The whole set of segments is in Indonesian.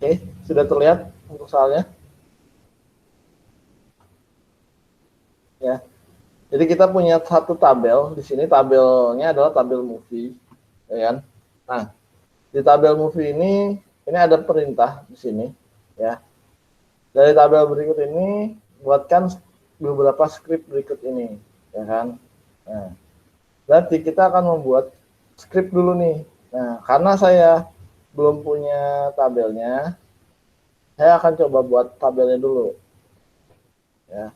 Oke, sudah terlihat untuk soalnya? Ya. Jadi kita punya satu tabel di sini, tabelnya adalah tabel movie, ya kan? Nah, di tabel movie ini ada perintah di sini, ya. Dari tabel berikut ini, buatkan beberapa script berikut ini, ya kan? Nah, berarti kita akan membuat script dulu nih. Nah, karena saya belum punya tabelnya, saya akan coba buat tabelnya dulu, ya.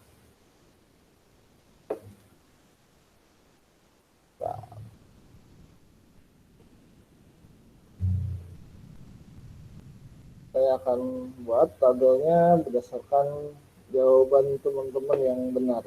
Saya akan buat tabelnya berdasarkan jawaban teman-teman yang benar.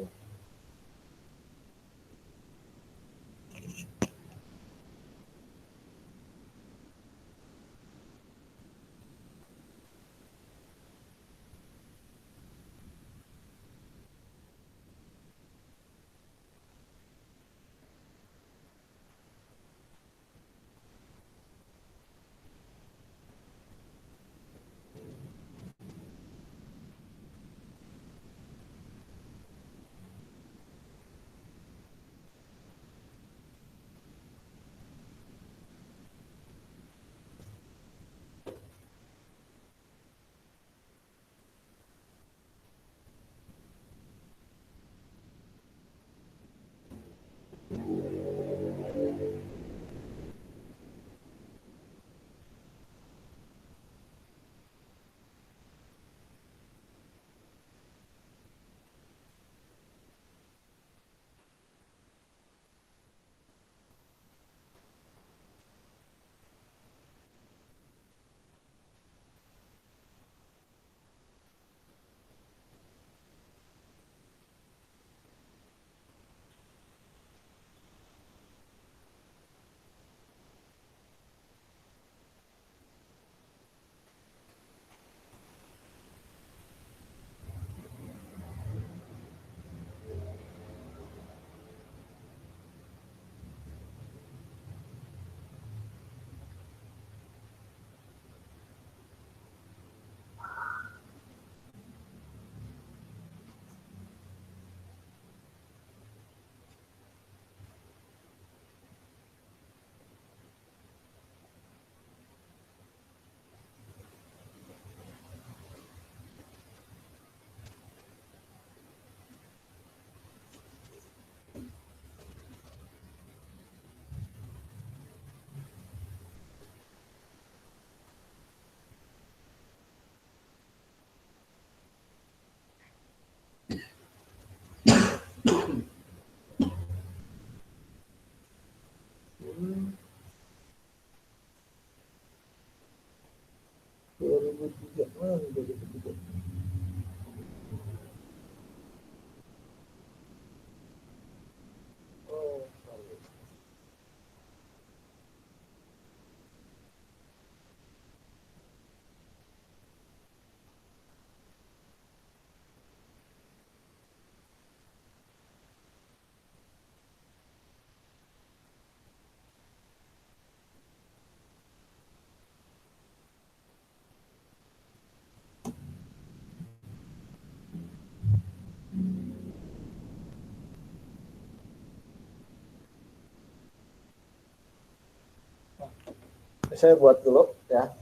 Saya buat dulu, ya.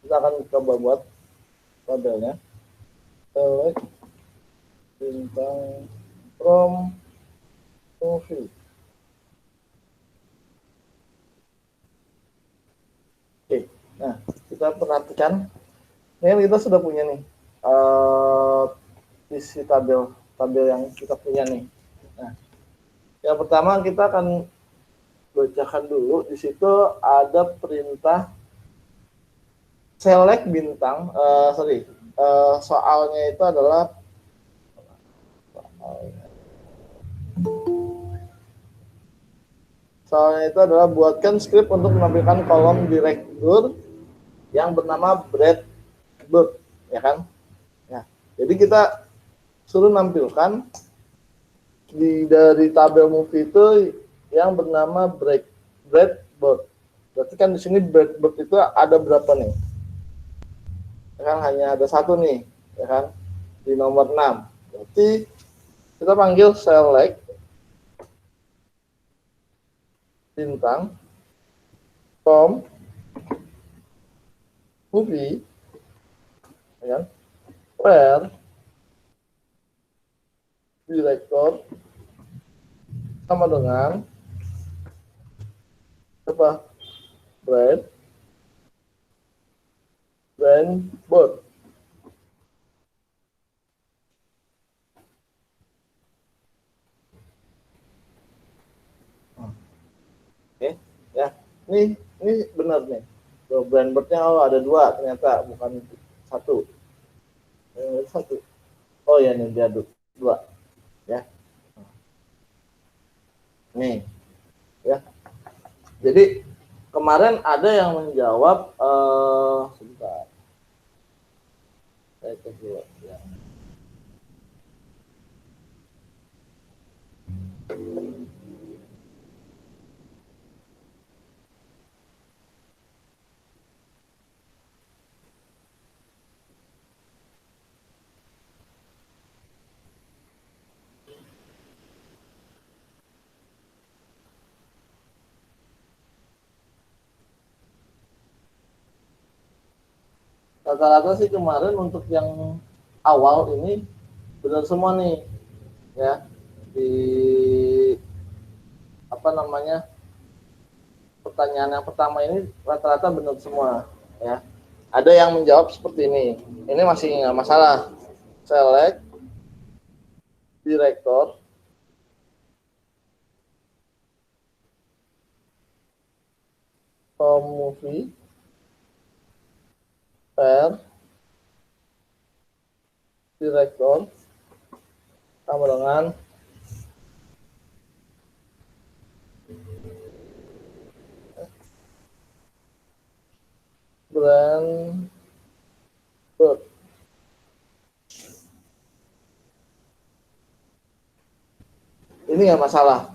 Kita akan coba buat tabelnya. Select bintang from movie. Oke, nah kita perhatikan. Ini kita sudah punya nih isi tabel yang kita punya nih. Nah, yang pertama kita akan bacakan dulu. Di situ ada perintah select bintang. Soalnya itu adalah buatkan script untuk menampilkan kolom direktur yang bernama breadboard, ya kan? Ya, jadi kita suruh nampilkan dari tabel movie itu yang bernama breadboard. Berarti kan di sini breadboard itu ada berapa nih? ya kan hanya ada satu nih, ya kan, di nomor 6. Berarti kita panggil select bintang from movie, ya kan, where director sama dengan apa, brand board. Oke, ya, ini benar nih, brand boardnya ada dua ternyata, bukan satu. Satu. Oh ya, ini dia dua, ya. Nih, ya. Jadi kemarin ada yang menjawab, sebentar, saya cek dulu ya. Rata-rata sih kemarin untuk yang awal ini benar semua nih, ya, di apa namanya, pertanyaan yang pertama ini rata-rata benar semua, ya. Ada yang menjawab seperti ini masih nggak masalah. Select director from movie where director sama dengan brand board. Ini nggak masalah.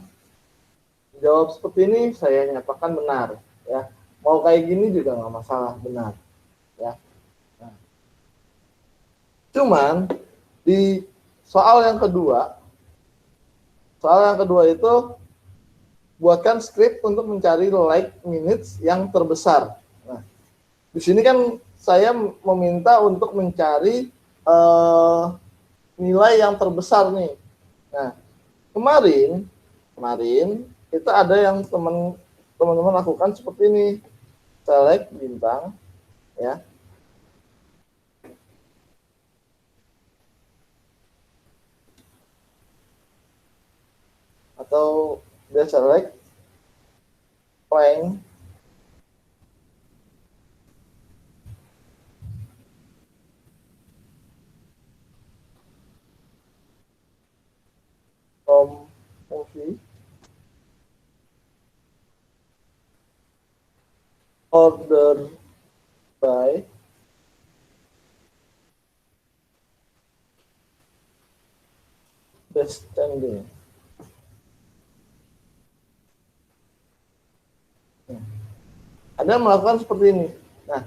Jawab seperti ini saya nyatakan benar, ya. Mau kayak gini juga nggak masalah, benar, ya. Nah, cuman di soal yang kedua itu buatkan script untuk mencari like minutes yang terbesar. Nah, di sini kan saya meminta untuk mencari nilai yang terbesar nih. Nah, kemarin kita ada yang teman-teman lakukan seperti ini, select bintang, ya, atau dia select rank from movie order by descending. Ada melakukan seperti ini. Nah,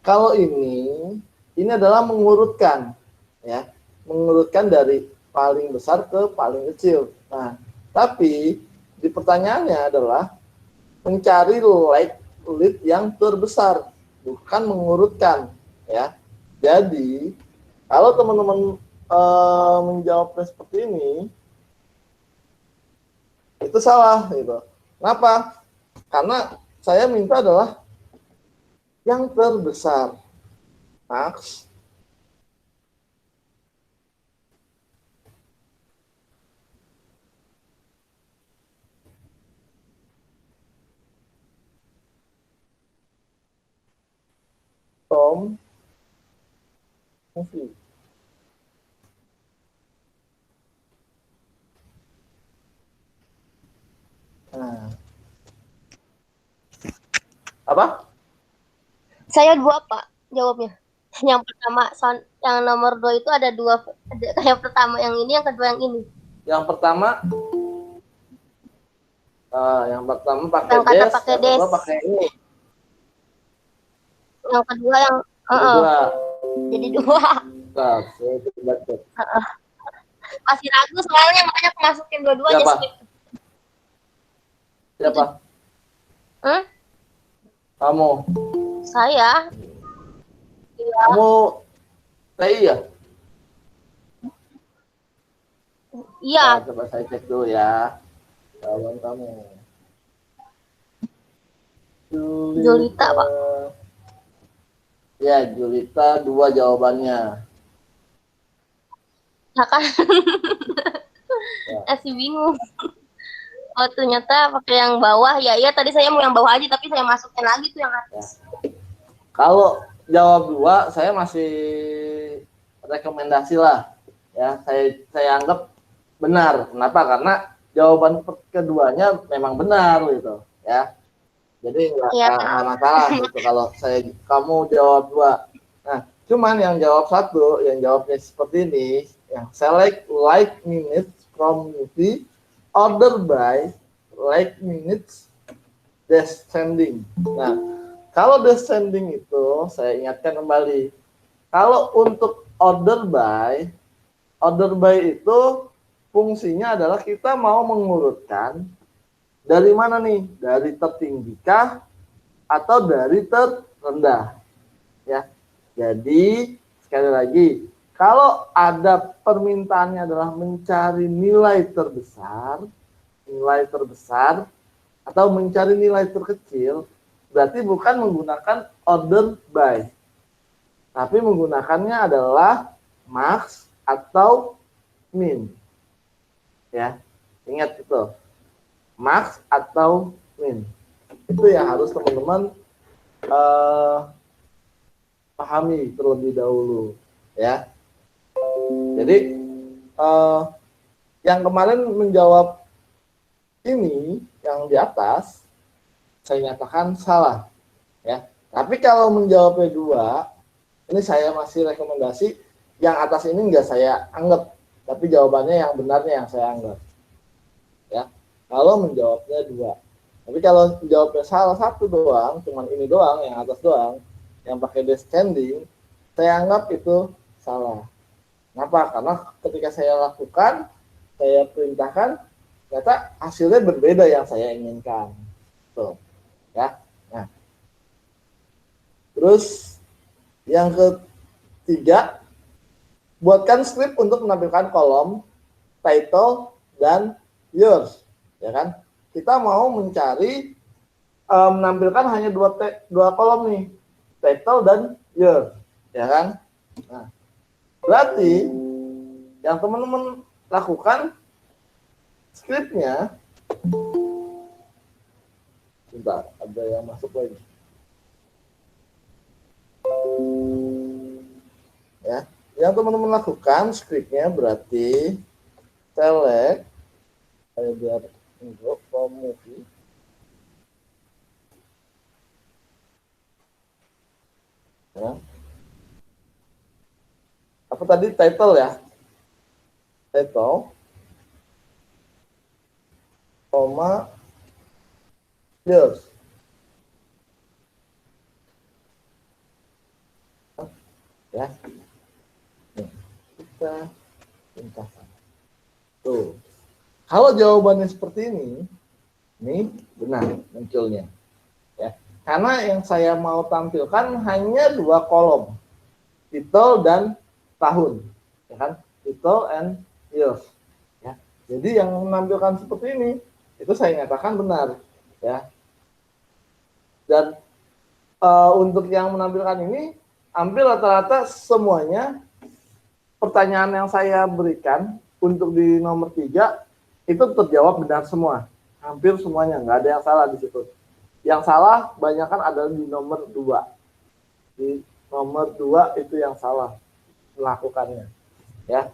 kalau ini adalah mengurutkan, ya, mengurutkan dari paling besar ke paling kecil. Nah, tapi di pertanyaannya adalah mencari lead yang terbesar, bukan mengurutkan, ya. Jadi kalau teman-teman menjawabnya seperti ini, itu salah, gitu. Kenapa? Karena saya minta adalah yang terbesar. Max from movie. Nah, apa? Saya dua, Pak, jawabnya. Yang pertama, yang nomor 2 itu ada dua. Yang pertama yang ini, yang kedua yang ini. Yang pertama pakai yang des, pakai yang kedua pakai ini. Yang kedua yang Kedua, Jadi 2. Nah, saya coba cek. Masih ragu soalnya, makanya aku masukin dua-duanya Siapa? skrip. Siapa? Kamu. Saya. Iya. Kamu TI ya? Iya. Nah, coba saya cek dulu ya. Jawaban kamu. Julita, Pak. Ya, Julita 2 jawabannya. Nah, kan Ya. masih bingung. Oh, ternyata pakai yang bawah. Ya, iya tadi saya mau yang bawah aja, tapi saya masukin lagi tuh yang atas. Ya. Kalau jawab 2, saya masih rekomendasi lah. Ya, saya anggap benar. Kenapa? Karena jawaban keduanya memang benar gitu, ya. Jadi nggak masalah gitu kalau kamu jawab 2. Nah, cuman yang jawab 1, yang jawabnya seperti ini, yang select like minutes from movie, order by like minutes descending. Nah, kalau descending itu saya ingatkan kembali. Kalau untuk order by itu fungsinya adalah kita mau mengurutkan dari mana nih? Dari tertinggikah atau dari terendah? Ya. Jadi sekali lagi, kalau ada permintaannya adalah mencari nilai terbesar atau mencari nilai terkecil, berarti bukan menggunakan order by, tapi menggunakannya adalah max atau min. Ya, ingat itu, max atau min. Itu yang harus teman-teman pahami terlebih dahulu, ya. Jadi yang kemarin menjawab ini yang di atas saya nyatakan salah, ya. Tapi kalau menjawabnya 2, ini saya masih rekomendasi yang atas ini enggak saya anggap, tapi jawabannya yang benarnya yang saya anggap, ya. Kalau menjawabnya 2, tapi kalau jawabnya salah 1 doang, cuman ini doang, yang atas doang, yang pakai descending, saya anggap itu salah. Kenapa? Karena ketika saya lakukan, saya perintahkan, ternyata hasilnya berbeda yang saya inginkan. Tuh, ya. Nah, terus yang ketiga, buatkan script untuk menampilkan kolom title dan years, ya kan? Kita mau mencari menampilkan hanya dua kolom nih, title dan year, ya kan? Nah, berarti yang teman-teman lakukan skripnya, bentar, ada yang masuk lagi. Ya, yang teman-teman lakukan skripnya berarti select, biar untuk from movie. Ya. Apa tadi title ya? Title, koma, years. Ya, kita pintasan. Tuh, kalau jawabannya seperti ini benar munculnya. Ya, karena yang saya mau tampilkan hanya 2 kolom, title dan tahun, ya kan? Title and years. Ya, jadi yang menampilkan seperti ini itu saya nyatakan benar, ya. Dan untuk yang menampilkan ini hampir rata-rata semuanya pertanyaan yang saya berikan untuk di nomor 3 itu terjawab benar semua, hampir semuanya, nggak ada yang salah di situ. Yang salah banyak kan ada di nomor 2. Di nomor 2 itu yang salah melakukannya, ya.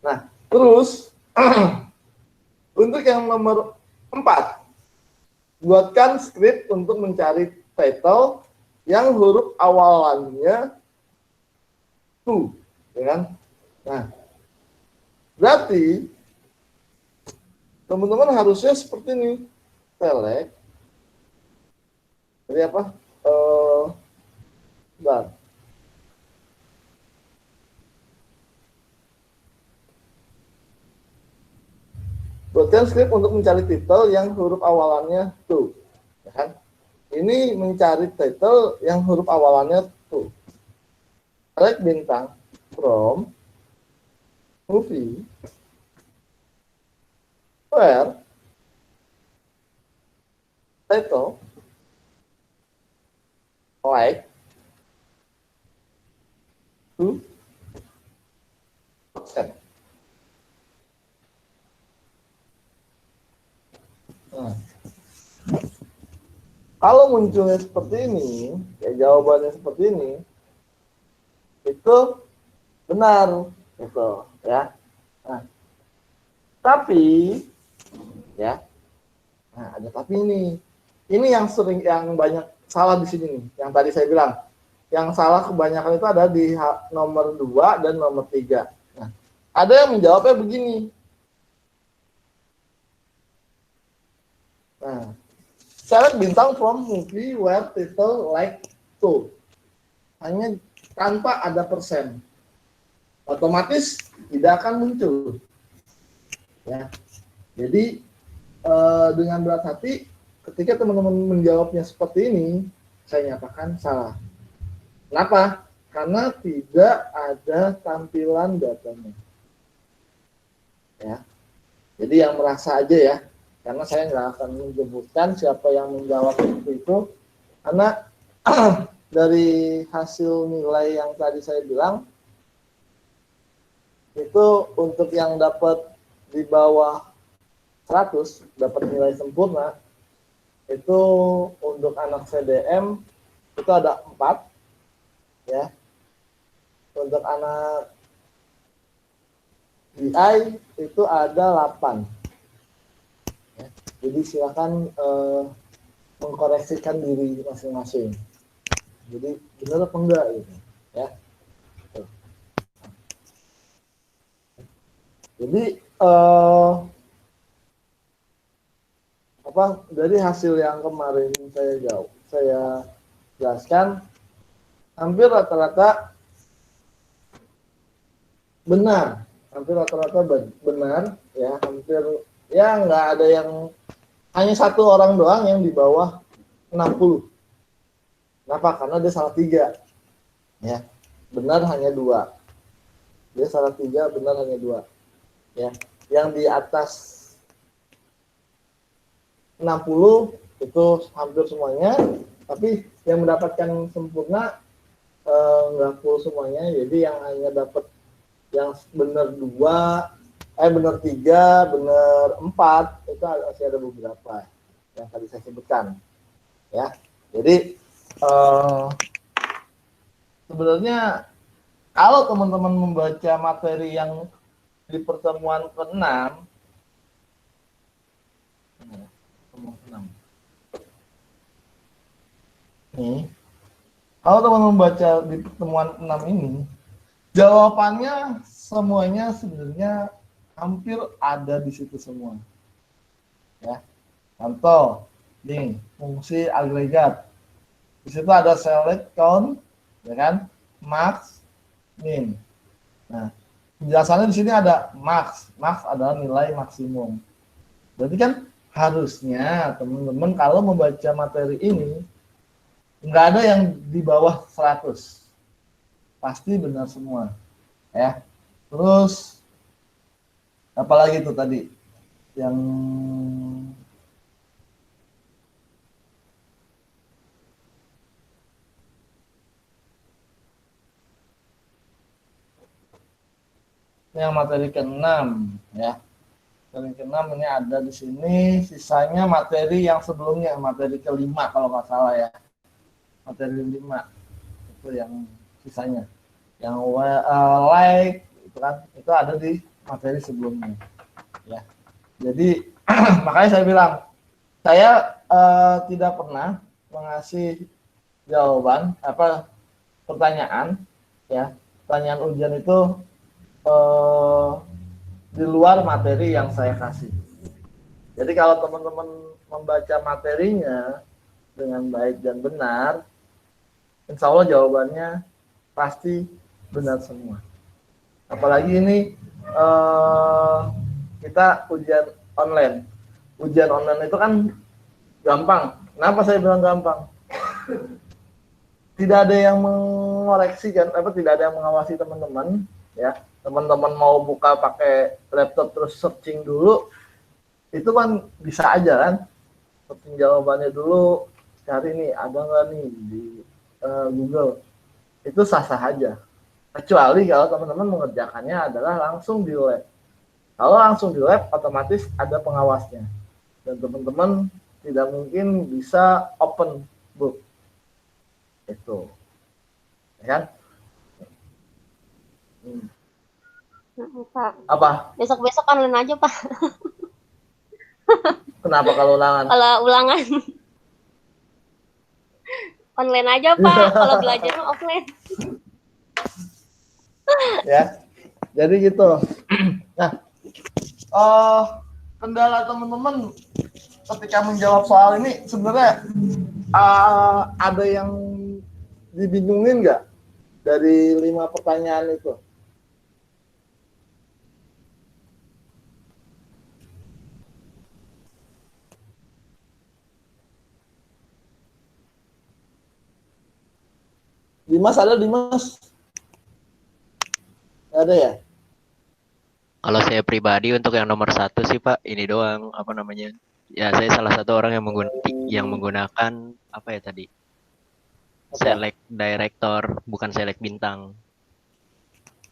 Nah, terus untuk yang nomor 4, buatkan script untuk mencari title yang huruf awalannya to, ya kan? Nah, berarti teman-teman harusnya seperti ini, select, jadi apa? Bentar. Buatkan script untuk mencari title yang huruf awalannya to, ya kan? Ini mencari title yang huruf awalannya to. Select bintang from movie where title like to set. Nah, kalau munculnya seperti ini, ya jawabannya seperti ini, itu benar, gitu, ya. Nah, tapi, ya, nah ada tapi ini yang sering, yang banyak salah di sini nih, yang tadi saya bilang, yang salah kebanyakan itu ada di nomor 2 dan nomor 3. Nah, ada yang menjawabnya begini. Nah, select bintang from movie where title like to. Hanya tanpa ada persen. Otomatis tidak akan muncul. Ya. Jadi dengan berat hati, ketika teman-teman menjawabnya seperti ini, saya nyatakan salah. Kenapa? Karena tidak ada tampilan datanya. Ya. Jadi yang merasa aja ya. Karena saya nggak akan menyebutkan siapa yang menjawab itu, karena dari hasil nilai yang tadi saya bilang, itu untuk yang dapat di bawah 100, dapat nilai sempurna, itu untuk anak CDM itu ada 4, ya. Untuk anak BI itu ada 8. Jadi silakan mengkoreksikan diri masing-masing. Jadi benar apa enggak gitu, ya. Jadi dari hasil yang kemarin saya jelaskan, hampir rata-rata benar, ya, hampir, ya nggak ada yang, hanya satu orang doang yang di bawah 60. Kenapa? Karena dia salah 3. Ya. Benar hanya 2. Dia salah 3, benar hanya 2. Ya. Yang di atas 60 itu hampir semuanya, tapi yang mendapatkan sempurna nggak full semuanya. Jadi yang hanya dapat yang benar 2, benar 3, benar 4, itu masih ada beberapa yang tadi saya sebutkan, ya. Jadi sebenarnya kalau teman-teman membaca materi yang di pertemuan ke-6, nih, kalau teman-teman membaca di pertemuan 6 ini, jawabannya semuanya sebenarnya hampir ada di situ semua. Ya. Contoh, nih, fungsi agregat. Di situ ada select, count, ya kan? Max, min. Nah, penjelasannya di sini ada max. Max adalah nilai maksimum. Berarti kan harusnya teman-teman kalau membaca materi ini nggak ada yang di bawah 100. Pasti benar semua. Ya. Terus apalagi itu tadi yang materi ke-6, ya. Materi ke-6 ini ada di sini, sisanya materi yang sebelumnya, materi ke-5 kalau nggak salah ya. Materi 5 itu yang sisanya. Yang like itu kan, itu ada di materi sebelumnya. Ya. Jadi makanya saya bilang, saya tidak pernah mengasih jawaban pertanyaan, ya, pertanyaan ujian itu di luar materi yang saya kasih. Jadi kalau teman-teman membaca materinya dengan baik dan benar, insya Allah jawabannya pasti benar semua. Apalagi ini kita ujian online. Ujian online itu kan gampang. Kenapa saya bilang gampang? Tidak ada yang mengoreksi kan, tidak ada yang mengawasi teman-teman, ya. Teman-teman mau buka pakai laptop terus searching dulu, itu kan bisa aja kan, searching jawabannya dulu, cari nih ada nggak nih di Google, itu sah-sah aja. Kecuali kalau teman-teman mengerjakannya adalah langsung di lab. Kalau langsung di lab, otomatis ada pengawasnya, dan teman-teman tidak mungkin bisa open book. Itu, ya kan? Pak. Apa? Besok-besok online aja, Pak. Kenapa kalau ulangan? Kalau ulangan online aja, Pak. Kalau belajar mah offline. Ya, jadi gitu. Nah, kendala teman-teman ketika menjawab soal ini sebenarnya ada yang dibingungin nggak dari 5 pertanyaan itu? Dimas ada, Dimas? Nggak ada ya? Kalau saya pribadi untuk yang nomor 1 sih Pak, ini doang apa namanya? Ya saya salah satu orang yang menggunakan apa ya tadi? Select director, bukan select bintang.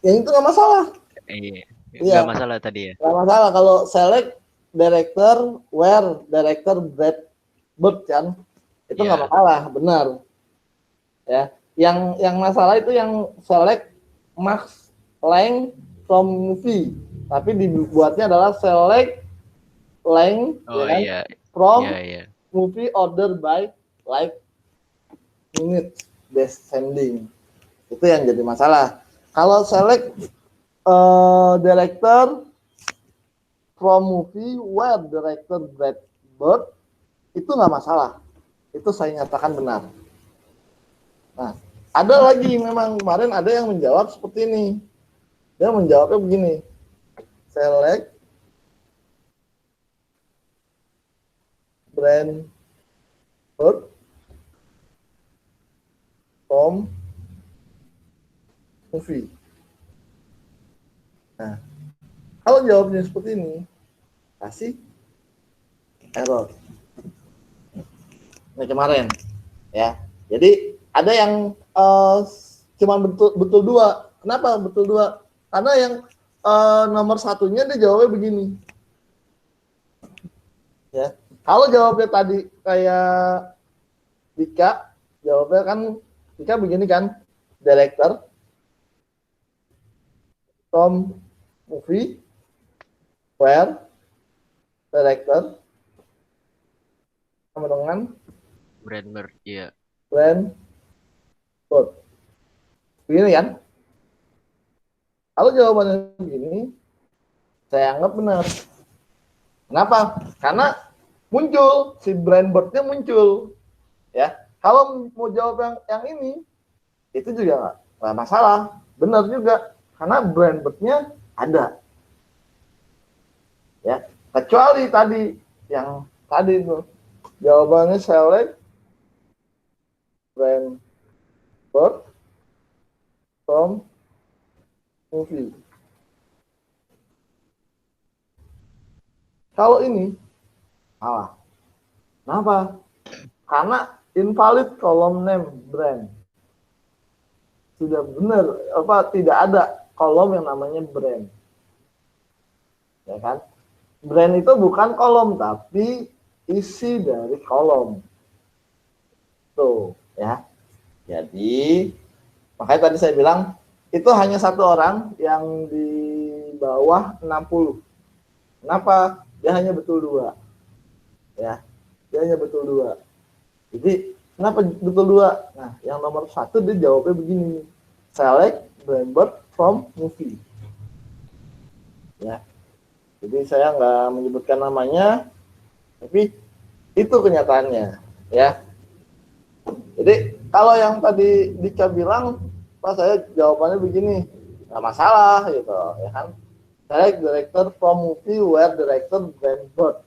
Ya itu nggak masalah. Iya, Iya. nggak masalah tadi ya. Nggak masalah kalau select director, where director bird kan, itu nggak masalah, benar. Ya, yang masalah itu yang select max length from movie, tapi dibuatnya adalah select length from movie order by like minute descending. Itu yang jadi masalah. Kalau select director from movie where director Brad Bird, itu nggak masalah. Itu saya nyatakan benar. Nah, ada lagi memang kemarin ada yang menjawab seperti ini. Dia menjawabnya begini. Select Brad Bird from movie. Nah, kalau jawabnya seperti ini, kasih error. Ini kemarin, ya. Jadi ada yang cuma betul 2. Kenapa betul 2? Karena yang nomor 1-nya dia jawabnya begini. Ya, kalau jawabnya tadi kayak Dika, jawabnya kan Dika begini kan, director from movie where director sama dengan Brad Bird, iya. Brad Bird. Begini kan? Kalau jawabannya begini, saya anggap benar. Kenapa? Karena muncul, si Brad Bird-nya muncul. Ya, kalau mau jawab yang ini, itu juga nggak masalah. Benar juga. Karena Brad Bird-nya ada. Ya, kecuali tadi, yang tadi itu. Jawabannya select Brad Bird from movie. Kalau ini salah. Kenapa? Karena invalid column name brand. Sudah benar, tidak ada kolom yang namanya brand. Ya kan? Brand itu bukan kolom, tapi isi dari kolom. Tuh, ya. Jadi, makanya tadi saya bilang, itu hanya 1 orang yang di bawah 60. Kenapa? Dia hanya betul 2. Ya, dia hanya betul 2. Jadi, kenapa betul 2? Nah, yang nomor 1 dia jawabnya begini. Select Brad Bird from movie. Ya. Jadi saya nggak menyebutkan namanya, tapi itu kenyataannya, ya. Jadi kalau yang tadi Dika bilang, Pak saya jawabannya begini, nggak masalah gitu, ya kan? Direct director from movie where director brand board.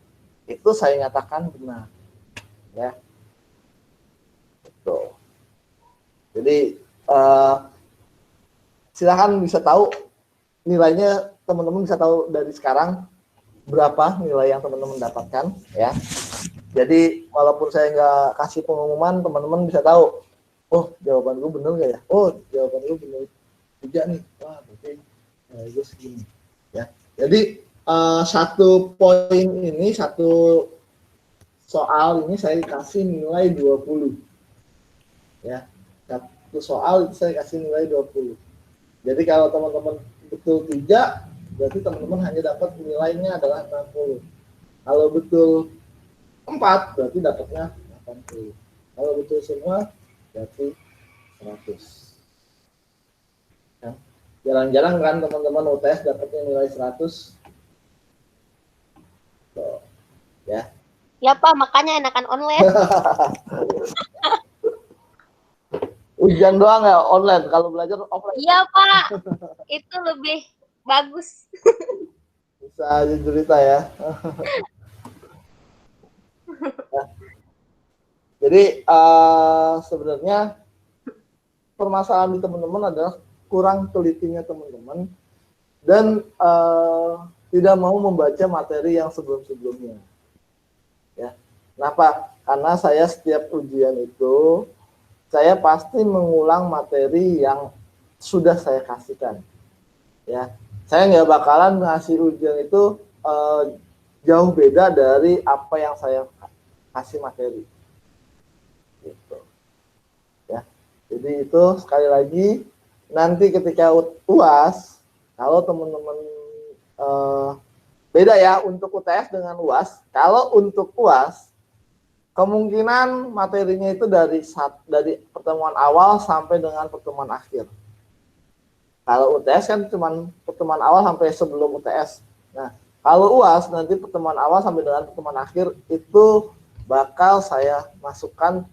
Itu saya nyatakan benar. Ya. Itu. Jadi silakan bisa tahu nilainya, teman-teman bisa tahu dari sekarang berapa nilai yang teman-teman dapatkan ya. Jadi walaupun saya nggak kasih pengumuman, teman-teman bisa tahu, oh jawaban gue bener nggak ya? Oh jawaban gue bener juga nih. Wah berarti gue segini ya. Jadi satu poin ini, satu soal ini saya kasih nilai 20 ya. Satu soal itu saya kasih nilai 20. Jadi kalau teman-teman betul 3, berarti teman-teman hanya dapat nilainya adalah 60. Kalau betul 4, berarti dapatnya 80. Kalau betul semua, berarti 100. Ya. Jarang-jarang kan teman-teman UTS dapatnya nilai 100. So, ya. Ya Pak, makanya enakan online. Ujian doang ya online, kalau belajar offline. Iya Pak, itu lebih bagus. Bisa aja cerita ya. Ya. Jadi sebenarnya permasalahan di teman-teman adalah kurang telitinya teman-teman dan tidak mau membaca materi yang sebelum-sebelumnya. Ya. Kenapa? Karena saya setiap ujian itu saya pasti mengulang materi yang sudah saya kasihkan. Ya, saya nggak bakalan ngasih ujian itu jauh beda dari apa yang saya kasih materi. Gitu. Ya, jadi itu sekali lagi nanti ketika UAS, kalau teman-teman beda ya untuk UTS dengan UAS. Kalau untuk UAS kemungkinan materinya itu dari pertemuan awal sampai dengan pertemuan akhir. Kalau UTS kan cuma pertemuan awal sampai sebelum UTS. Nah, kalau UAS nanti pertemuan awal sampai dengan pertemuan akhir itu bakal saya masukkan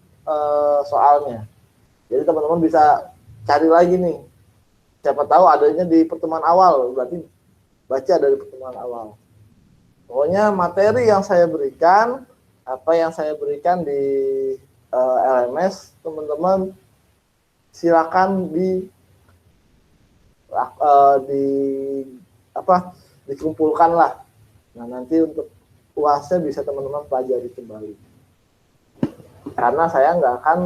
soalnya. Jadi teman-teman bisa cari lagi nih. Siapa tahu adanya di pertemuan awal, berarti baca dari pertemuan awal. Pokoknya materi yang saya berikan, apa yang saya berikan di LMS, teman-teman silakan dikumpulkan lah. Nah nanti untuk UASnya bisa teman-teman pelajari kembali. Karena saya nggak akan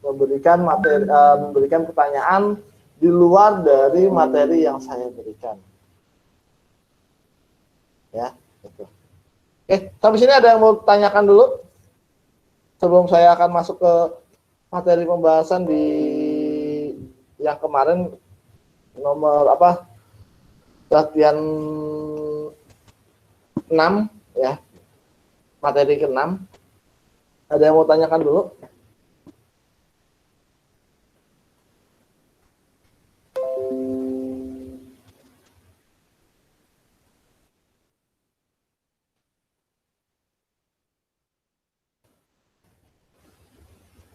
memberikan pertanyaan di luar dari materi yang saya berikan. Ya, gitu. Sampai sini ada yang mau tanyakan dulu? Sebelum saya akan masuk ke materi pembahasan di yang kemarin nomor latihan 6 ya. Materi ke-6. Ada yang mau tanyakan dulu?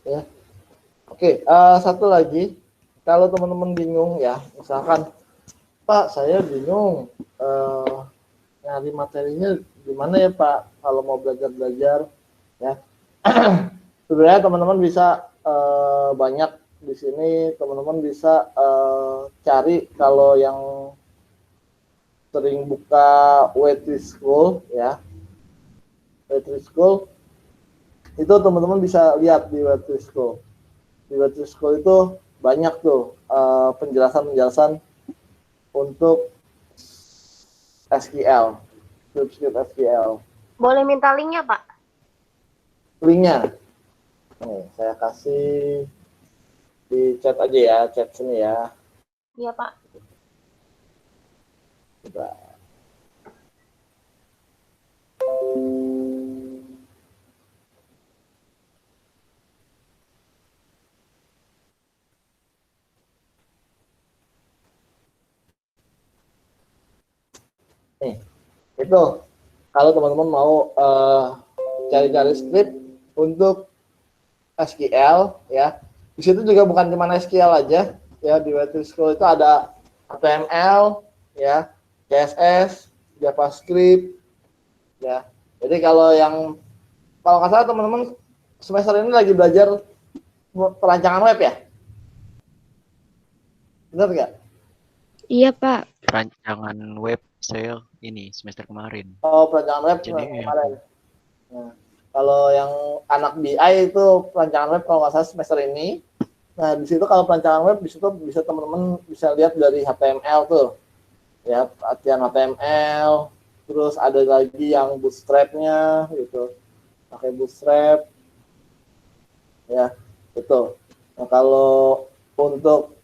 Ya. Oke, satu lagi, kalau teman-teman bingung ya, misalkan Pak saya bingung nyari materinya gimana ya Pak kalau mau belajar ya. Sebenarnya teman-teman bisa banyak di sini, teman-teman bisa cari kalau yang sering buka Waitress School ya, Waitress School itu teman-teman bisa lihat di Waitress School. Di Waitress School itu banyak tuh penjelasan-penjelasan untuk SQL, script SQL. Boleh minta linknya Pak? Linknya, nih saya kasih di chat aja ya, chat sini ya. Iya Pak. Coba. Nih, itu kalau teman-teman mau cari-cari script untuk SQL ya. Di situ juga bukan cuma SQL aja ya, di Waitress School itu ada HTML ya, CSS, JavaScript, ya. Jadi kalau nggak salah teman-teman semester ini lagi belajar perancangan web ya? Benar nggak? Iya, Pak. Perancangan web saya ini semester kemarin. Oh, perancangan web Jadi kemarin. Nah, kalau yang anak BI itu perancangan web kalau nggak salah semester ini. Nah, di situ kalau perancangan web di situ bisa teman-teman bisa lihat dari HTML tuh. Ya, latihan HTML, terus ada lagi yang bootstrap-nya gitu. Pakai bootstrap. Ya, betul. Nah, kalau untuk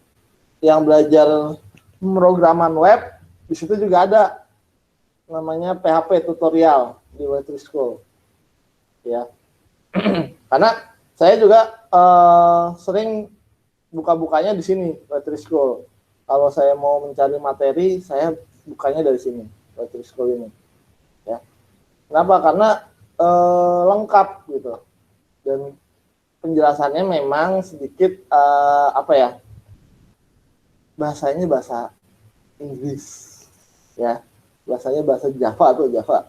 yang belajar pemrograman web, di situ juga ada namanya PHP tutorial di Web3 School. Ya. Karena saya juga sering buka-bukanya di sini Web3 School. Kalau saya mau mencari materi, saya bukanya dari sini Web3 School ini. Ya. Kenapa? Karena lengkap gitu. Dan penjelasannya memang sedikit bahasanya bahasa Inggris, ya, bahasanya bahasa Java atau Java.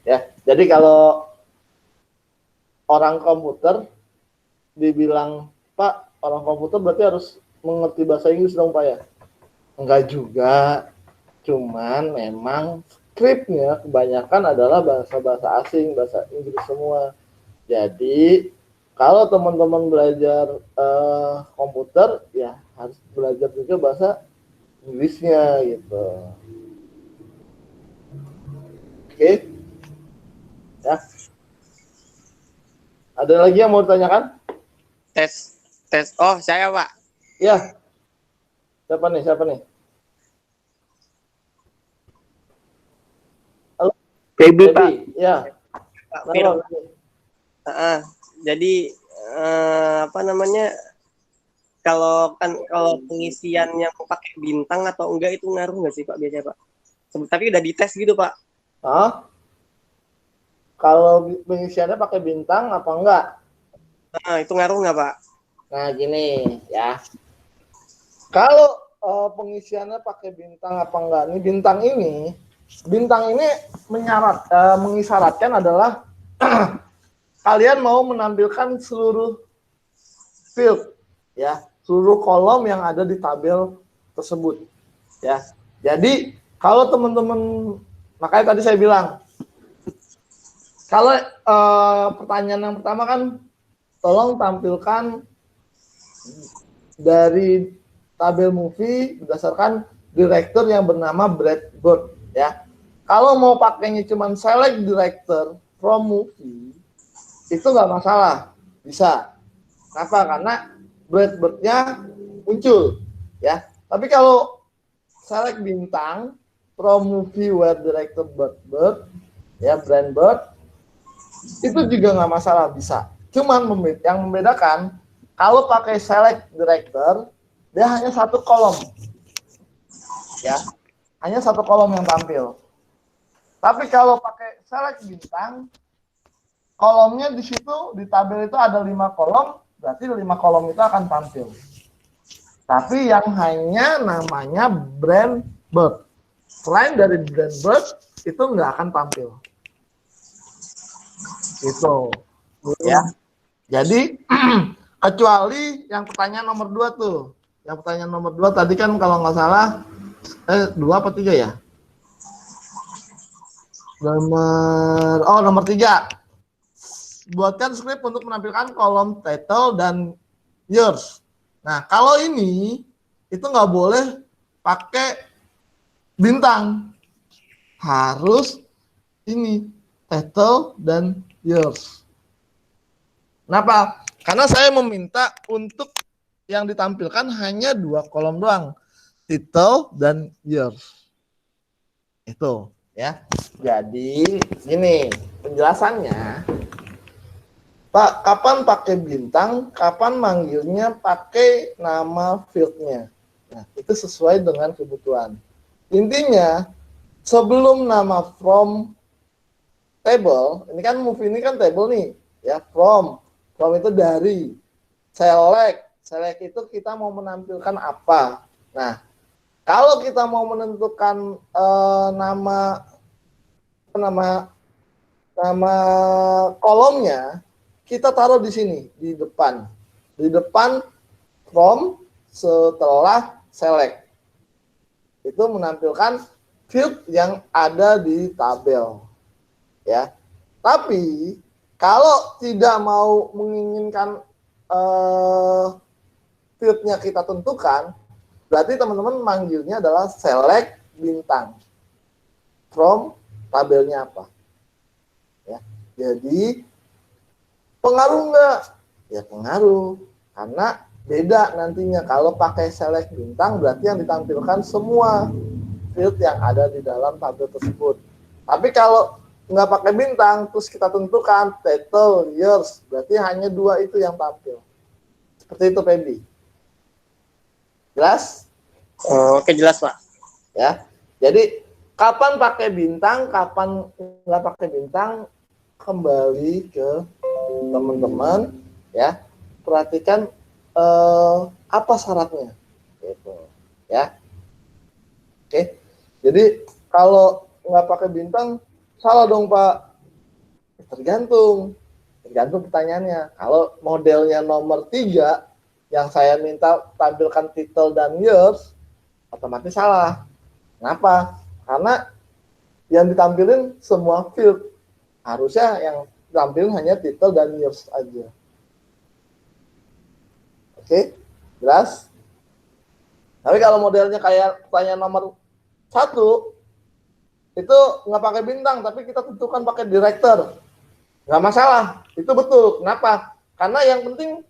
Ya, jadi kalau orang komputer dibilang Pak, orang komputer berarti harus mengerti bahasa Inggris dong Pak ya? Enggak juga, cuman memang skripnya kebanyakan adalah bahasa-bahasa asing, bahasa Inggris semua. Jadi kalau teman-teman belajar komputer, ya harus belajar juga bahasa Inggrisnya gitu. Oke. Ya. Ada lagi yang mau ditanyakan? Tes. Oh, saya, Pak. Ya. Siapa nih? Halo. Baby, Pak. Ya. Pak Firman. Jadi kalau pengisian yang pakai bintang atau enggak itu ngaruh nggak sih Pak biasanya Pak? Tapi udah dites gitu Pak. Kalau pengisiannya pakai bintang apa enggak? Nah, itu ngaruh nggak Pak? Nah gini ya. Kalau pengisiannya pakai bintang apa enggak? Bintang ini mengisyaratkan adalah kalian mau menampilkan seluruh field, ya, seluruh kolom yang ada di tabel tersebut, ya. Jadi kalau teman-teman, makanya tadi saya bilang, kalau pertanyaan yang pertama kan, tolong tampilkan dari tabel movie berdasarkan director yang bernama Brad Bird, ya. Kalau mau pakainya cuma select director from movie, itu nggak masalah, bisa. Kenapa? Karena Brad Bird-nya muncul, ya. Tapi kalau select bintang from movie where director Bird, ya, Brad Bird, itu juga nggak masalah, bisa. Cuman yang membedakan, kalau pakai select director, dia hanya satu kolom, ya, hanya satu kolom yang tampil. Tapi kalau pakai select bintang, kolomnya di situ, di tabel itu ada 5 kolom, berarti 5 kolom itu akan tampil. Tapi yang hanya namanya Brad Bird. Selain dari Brad Bird, itu nggak akan tampil. Itu. Ya. Jadi, kecuali yang pertanyaan nomor 2 tuh. Yang pertanyaan nomor 2 tadi kan kalau nggak salah, 2 apa 3 ya? Nomor 3. Buatkan script untuk menampilkan kolom title dan years. Nah, kalau ini itu nggak boleh pakai bintang, harus ini title dan years. Kenapa? Karena saya meminta untuk yang ditampilkan hanya 2 kolom doang, title dan years. Itu, ya. Jadi ini penjelasannya. Pak, kapan pakai bintang, kapan manggilnya pakai nama fieldnya. Nah, itu sesuai dengan kebutuhan. Intinya, sebelum nama from table, ini kan move ini kan table nih, ya, from itu dari, select itu kita mau menampilkan apa. Nah, Kalau kita mau menentukan nama nama kolomnya, kita taruh di sini, di depan. Di depan from setelah select. Itu menampilkan field yang ada di tabel. Ya. Tapi kalau tidak mau menginginkan fieldnya kita tentukan, berarti teman-teman manggilnya adalah select bintang from tabelnya apa. Ya. Jadi pengaruh nggak? Ya pengaruh, karena beda nantinya. Kalau pakai select bintang berarti yang ditampilkan semua field yang ada di dalam tabel tersebut. Tapi kalau nggak pakai bintang, terus kita tentukan title, years, berarti hanya 2 itu yang tampil. Seperti itu, Feby. Jelas? Oke, jelas, Pak. Ya. Jadi kapan pakai bintang, kapan nggak pakai bintang, kembali ke teman-teman, ya. Perhatikan apa syaratnya, gitu, ya. Oke. Jadi kalau nggak pakai bintang, salah dong, Pak. Tergantung pertanyaannya. Kalau modelnya nomor 3, yang saya minta tampilkan title dan years, otomatis salah. Kenapa? Karena yang ditampilin semua field. Harusnya yang tampilin hanya title dan years aja. Oke, jelas? Tapi kalau modelnya kayak pertanyaan nomor 1, itu nggak pakai bintang, tapi kita tentukan pakai director. Nggak masalah, itu betul. Kenapa? Karena yang penting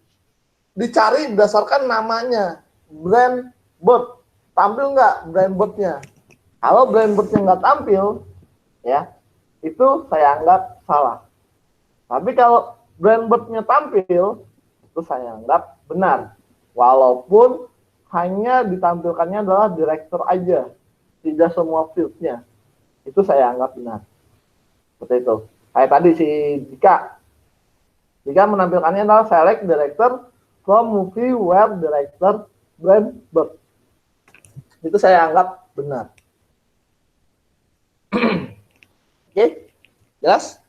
dicari berdasarkan namanya. Brand bird, tampil nggak brand bird-nya? Kalau brand bird-nya nggak tampil, ya, itu saya anggap salah. Tapi kalau brand bird-nya tampil, itu saya anggap benar. Walaupun hanya ditampilkannya adalah director aja, tidak semua field-nya. Itu saya anggap benar. Seperti itu. Kayak tadi si Jika menampilkannya adalah select director from movie where director brand bird. Itu saya anggap benar. Oke, jelas?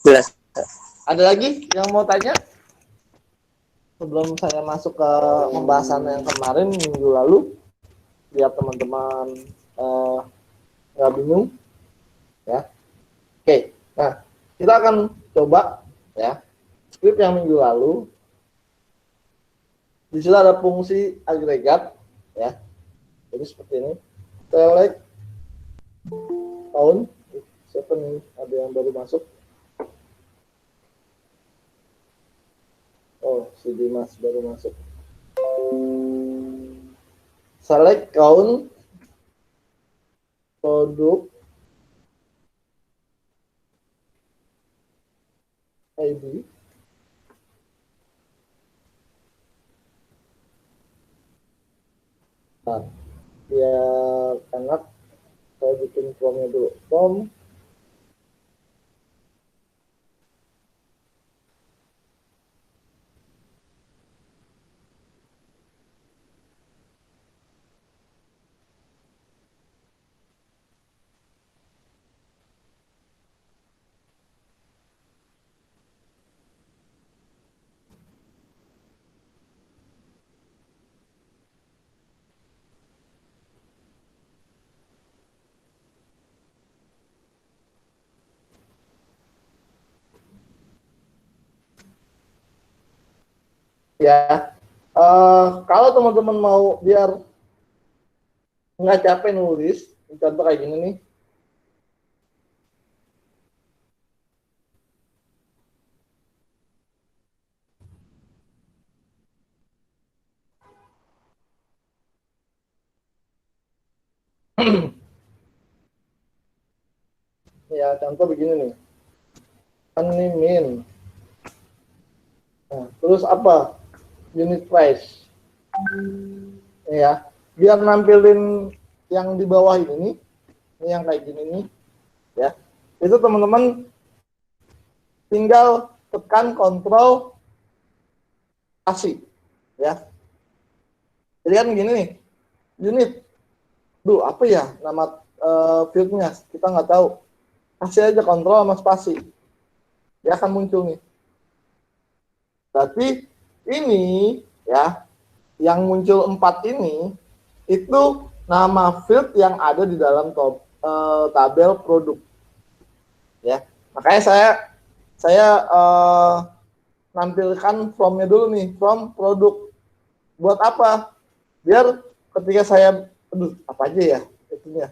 Jelas. Ada lagi yang mau tanya? Sebelum saya masuk ke pembahasan yang kemarin minggu lalu, biar teman-teman nggak bingung, ya. Oke, nah kita akan coba, ya, script yang minggu lalu. Di situ ada fungsi agregat, ya. Jadi seperti ini, select count. Siapa nih? Ada yang baru masuk? Oh, si Dimas baru masuk. Select count produk ID nah, biar enak saya bikin formnya dulu. Form ya. Kalau teman-teman mau biar nggak capek nulis, contoh kayak gini nih. Ya, contoh begini nih. Ini min. Nah, terus apa? Unit price. Ya, biar nampilin yang di bawah ini yang kayak gini nih, ya. Itu teman-teman tinggal tekan kontrol kasih, ya. Jadi kan gini nih, unit, apa ya nama fieldnya? Kita nggak tahu. Kasih aja kontrol sama spasi, dia akan muncul nih. Berarti ini ya, yang muncul 4 ini itu nama field yang ada di dalam tabel produk. Ya, makanya saya nampilkan from-nya dulu nih, from produk. Buat apa? Biar ketika saya, apa aja ya itunya.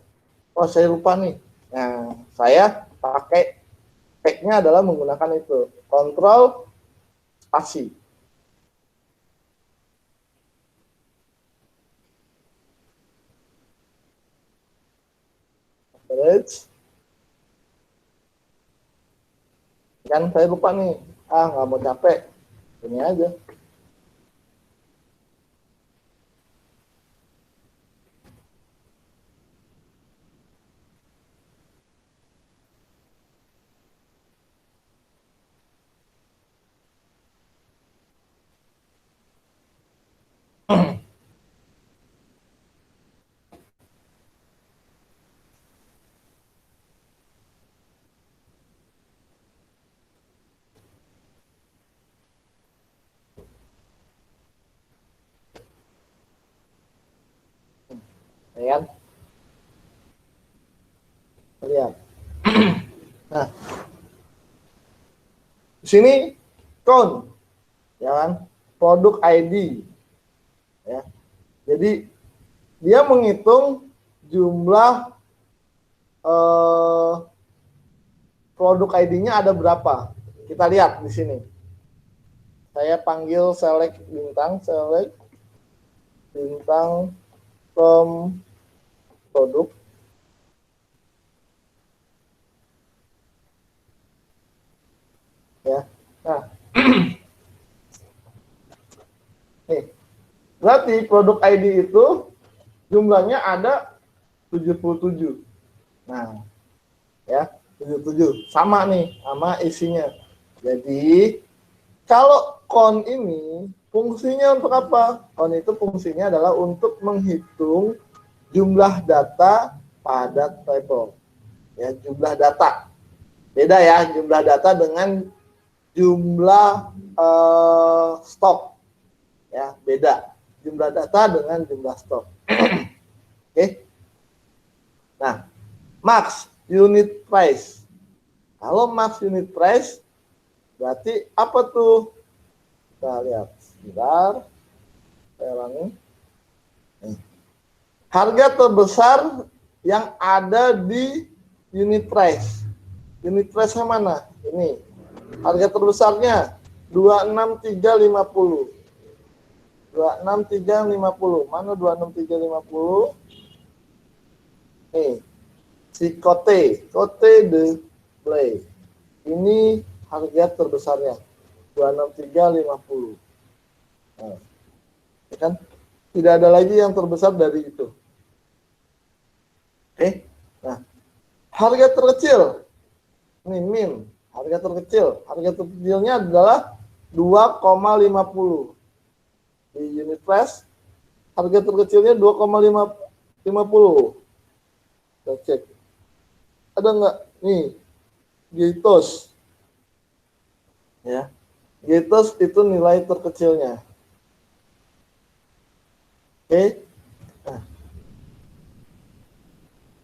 Oh, saya lupa nih. Nah, saya pakai tag-nya adalah menggunakan itu, kontrol spasi. Average. Kan saya lupa nih, nggak mau capek, ini aja. Ya kan? Lihat. Nah, di sini count, ya kan? Produk ID, ya. Jadi dia menghitung jumlah produk ID-nya ada berapa. Kita lihat di sini. Saya panggil select bintang from produk. Ya. Nah. Nih. Berarti produk ID itu jumlahnya ada 77. Nah, ya, 77. Sama nih sama isinya. Jadi, kalau count ini fungsinya untuk apa? Count itu fungsinya adalah untuk menghitung jumlah data pada table. Ya, jumlah data. Beda ya, jumlah data dengan jumlah stok. Ya, beda. Jumlah data dengan jumlah stok. Oke. Nah, max unit price. Kalau max unit price berarti apa tuh? Kita lihat sebentar. Saya ulangi. Harga terbesar yang ada di unit price. Unit price mana? Ini. Harga terbesarnya 26350. 26350. Mana 26350? Nih. Si Cote de Play. Ini harga terbesarnya 26350. Nah, ya kan? Tidak ada lagi yang terbesar dari itu. Oke. Nah, harga terkecil. Ini min, harga terkecil. Harga terkecilnya adalah 2,50. Di unit price harga terkecilnya 2,50. Kita cek. Ada nggak? Nih, Gitos. Ya. Gitos itu nilai terkecilnya. Oke. Nah.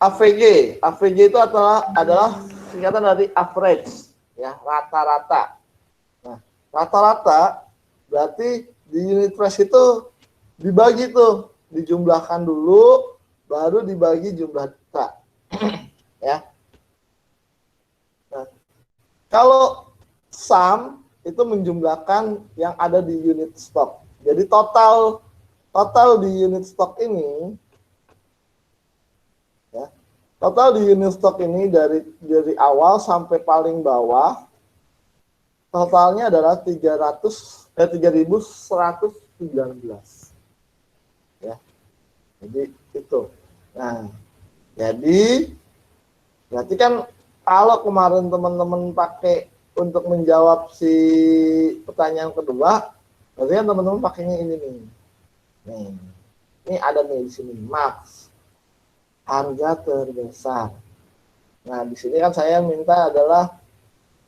AVG itu adalah singkatan dari average, ya, rata-rata. Nah, rata-rata berarti di unit price itu dibagi tuh, dijumlahkan dulu, baru dibagi jumlah data. Ya. Nah, kalau sum itu menjumlahkan yang ada di unit stock. Jadi total di unit stock ini, ya, total di unit stock ini dari awal sampai paling bawah, totalnya adalah 3.119. Ya, jadi itu. Nah, jadi berarti kan kalau kemarin teman-teman pakai untuk menjawab si pertanyaan kedua, berarti kan teman-teman pakainya ini nih. Nih. Ini ada nih di sini max, harga terbesar. Nah, di sini kan saya minta adalah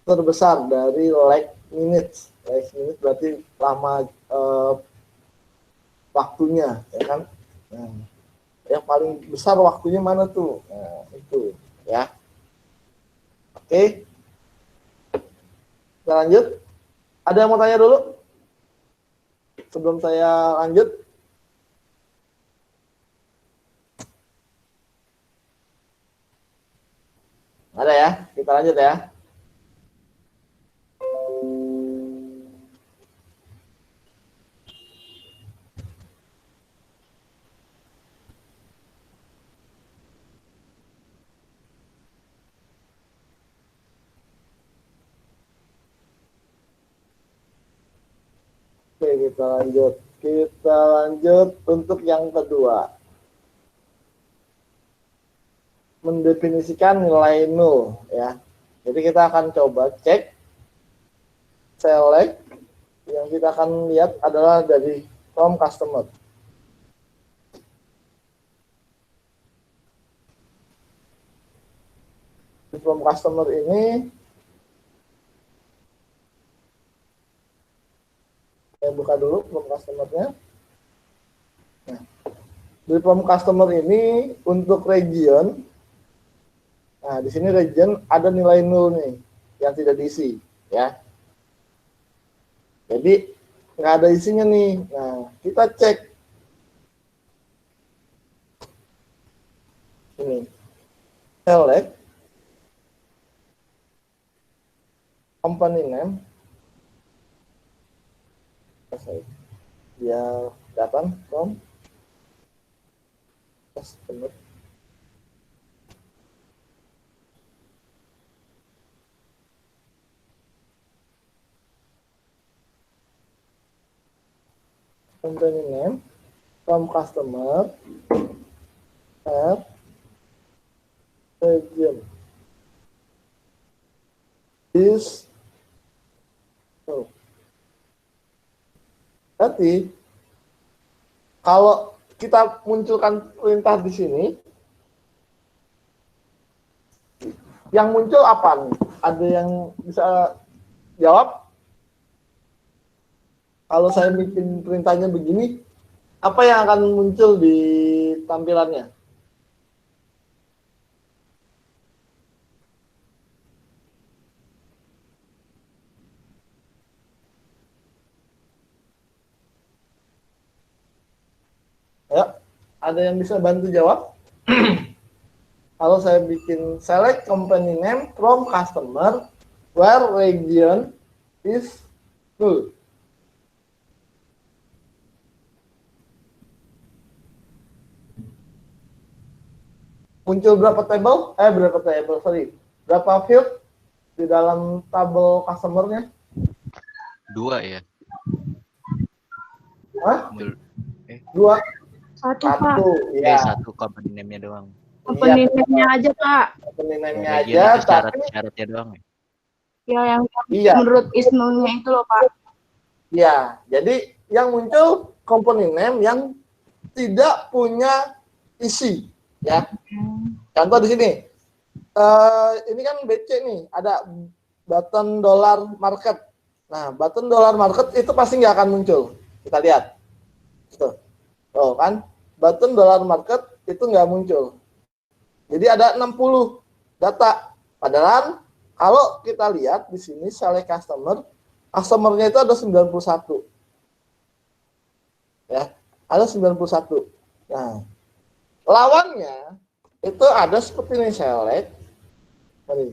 terbesar dari like minutes. Like minutes berarti lama waktunya, ya kan? Nah, yang paling besar waktunya mana tuh? Nah, itu ya. Oke. Kita lanjut. Ada yang mau tanya dulu? Sebelum saya lanjut. Ada ya? Kita lanjut ya. Oke, kita lanjut. Kita lanjut untuk yang kedua. Mendefinisikan nilai nol ya. Jadi kita akan coba cek select, yang kita akan lihat adalah dari from customer. Di from customer ini saya buka dulu from customer-nya. Nah, di from customer ini untuk region, nah di sini region ada nilai nol nih yang tidak diisi ya. Jadi nggak ada isinya nih. Nah, kita cek ini select company name, dia datang from customer. Company name from customer at region is so. Berarti kalau kita munculkan perintah di sini, yang muncul apa nih? Ada yang bisa jawab? Kalau saya bikin perintahnya begini, apa yang akan muncul di tampilannya? Ya, ada yang bisa bantu jawab? Kalau saya bikin select company name from customer where region is null. Muncul berapa table? Berapa field di dalam tabel customer-nya? 2 ya. Hah? Muncul 2. Satu, Pak. Ya. Satu company name-nya doang. Company name-nya aja, Pak. Company name-nya Ya, aja, itu tapi syaratnya doang ya. Ya, yang iya. menurut Isnu-nya itu loh, Pak. Ya, jadi yang muncul company name yang tidak punya isi, ya. Contoh di sini, ini kan BC nih, ada button dollar market. Nah, button dollar market itu pasti nggak akan muncul. Kita lihat, gitu. Oh kan, button dollar market itu nggak muncul. Jadi ada 60 data. Padahal kalau kita lihat di sini select customer, customer-nya itu ada 91. Ya, ada 91. Nah, lawannya itu ada seperti ini select. Mari,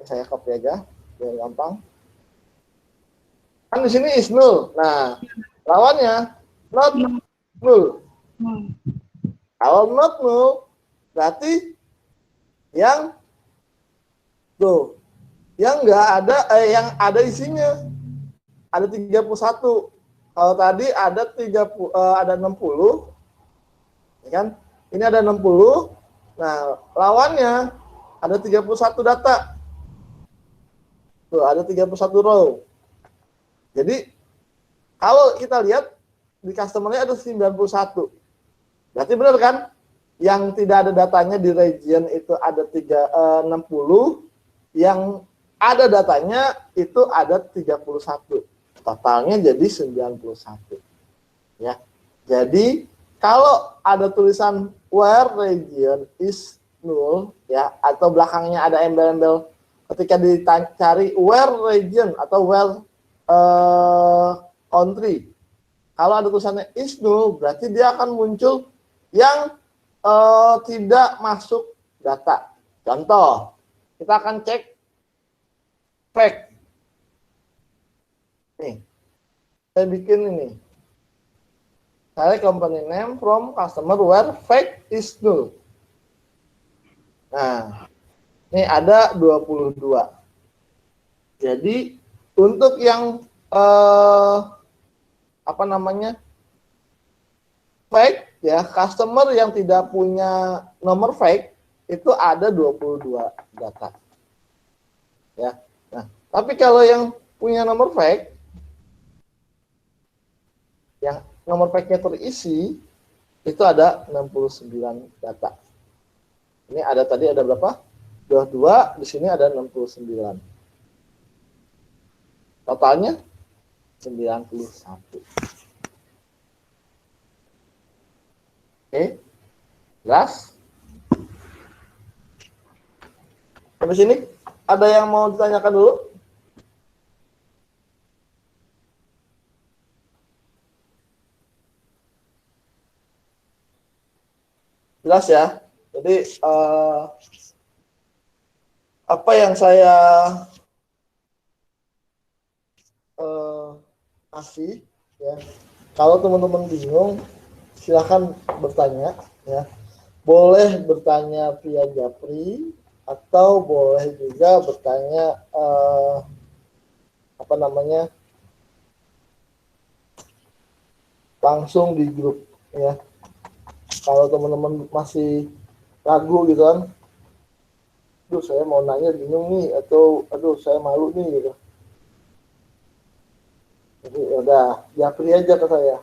saya copy aja biar gampang. Kan di sini is null. Nah, lawannya not null. Kalau not null, berarti yang tuh yang enggak ada yang ada isinya ada 31. Kalau tadi ada 30 ada 60, ya kan? Ini ada 60. Nah, lawannya ada 31 data. Tuh, ada 31 row. Jadi kalau kita lihat di customer-nya ada 91. Berarti benar kan? Yang tidak ada datanya di region itu ada 60, yang ada datanya itu ada 31. Totalnya jadi 91. Ya. Jadi kalau ada tulisan where region is null ya, atau belakangnya ada embel-embel ketika dicari where region atau where country, kalau ada tulisannya is null berarti dia akan muncul yang tidak masuk data. Contoh, kita akan cek fact. Nih, saya bikin ini. Saya company name from customer where fact is null. Nah, ini ada 22. Jadi untuk yang fake ya, customer yang tidak punya nomor fake itu ada 22 data. Ya. Nah, tapi kalau yang punya nomor fake, yang nomor fake-nya terisi itu ada 69 data. Ini ada tadi ada berapa? 22, di sini ada 69. Totalnya 91. Oke, jelas? Sampai sini ada yang mau ditanyakan dulu? Jelas ya? Jadi apa yang saya kasih ya, kalau teman-teman bingung silahkan bertanya ya, boleh bertanya via Japri atau boleh juga bertanya langsung di grup ya. Kalau teman-teman masih ragu gitu kan, aduh saya mau nanya bingung nih, atau aduh saya malu nih gitu, jadi udah Japri aja ke saya.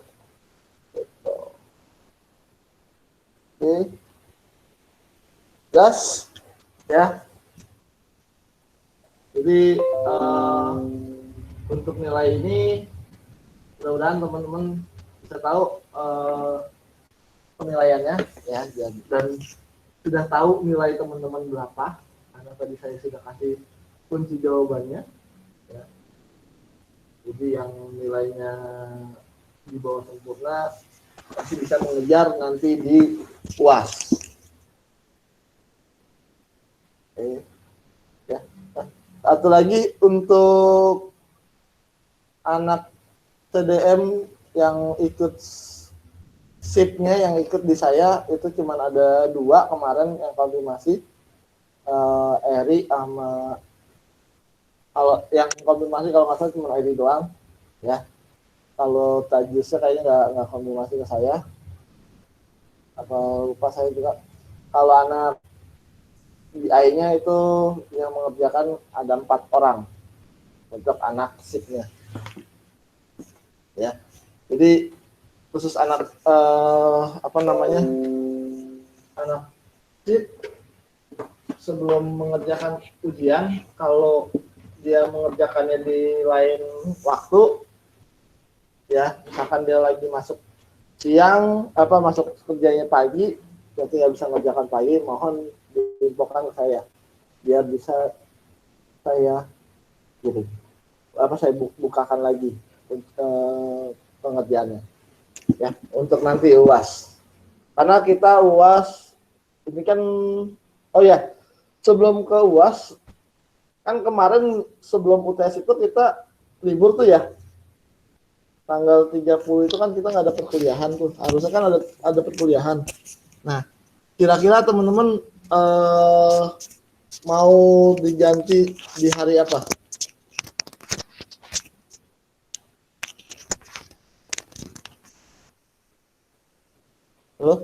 Oke, gas ya. Jadi untuk nilai ini mudah-mudahan teman-teman bisa tahu penilaiannya ya, dan sudah tahu nilai teman-teman berapa, karena tadi saya sudah kasih kunci jawabannya ya. Jadi yang nilainya di bawah sempurna pasti bisa mengejar nanti di UAS. Oke. Ya. Nah, satu lagi untuk anak TDM yang ikut shift-nya, yang ikut di saya itu cuma ada 2 kemarin yang konfirmasi, Eri sama, kalau yang konfirmasi kalau nggak salah cuma Eri doang ya. Kalau Tajusnya kayaknya nggak konfirmasi ke saya, apa lupa saya juga. Kalau anak BI-nya itu yang mengerjakan ada 4 orang untuk anak shift-nya ya. Jadi khusus anak anak shift, sebelum mengerjakan ujian, kalau dia mengerjakannya di lain waktu ya, misalkan dia lagi masuk siang, masuk kerjanya pagi, berarti nggak bisa mengerjakan pagi, mohon diinfokan ke saya biar bisa saya kirim, saya bukakan lagi pengerjaannya ya, untuk nanti UAS. Karena kita UAS ini kan, oh ya, sebelum ke UAS kan kemarin sebelum UTS itu kita libur tuh ya, tanggal 30 itu kan kita nggak ada perkuliahan tuh, harusnya kan ada perkuliahan. Nah, kira-kira teman-teman mau diganti di hari apa? Halo?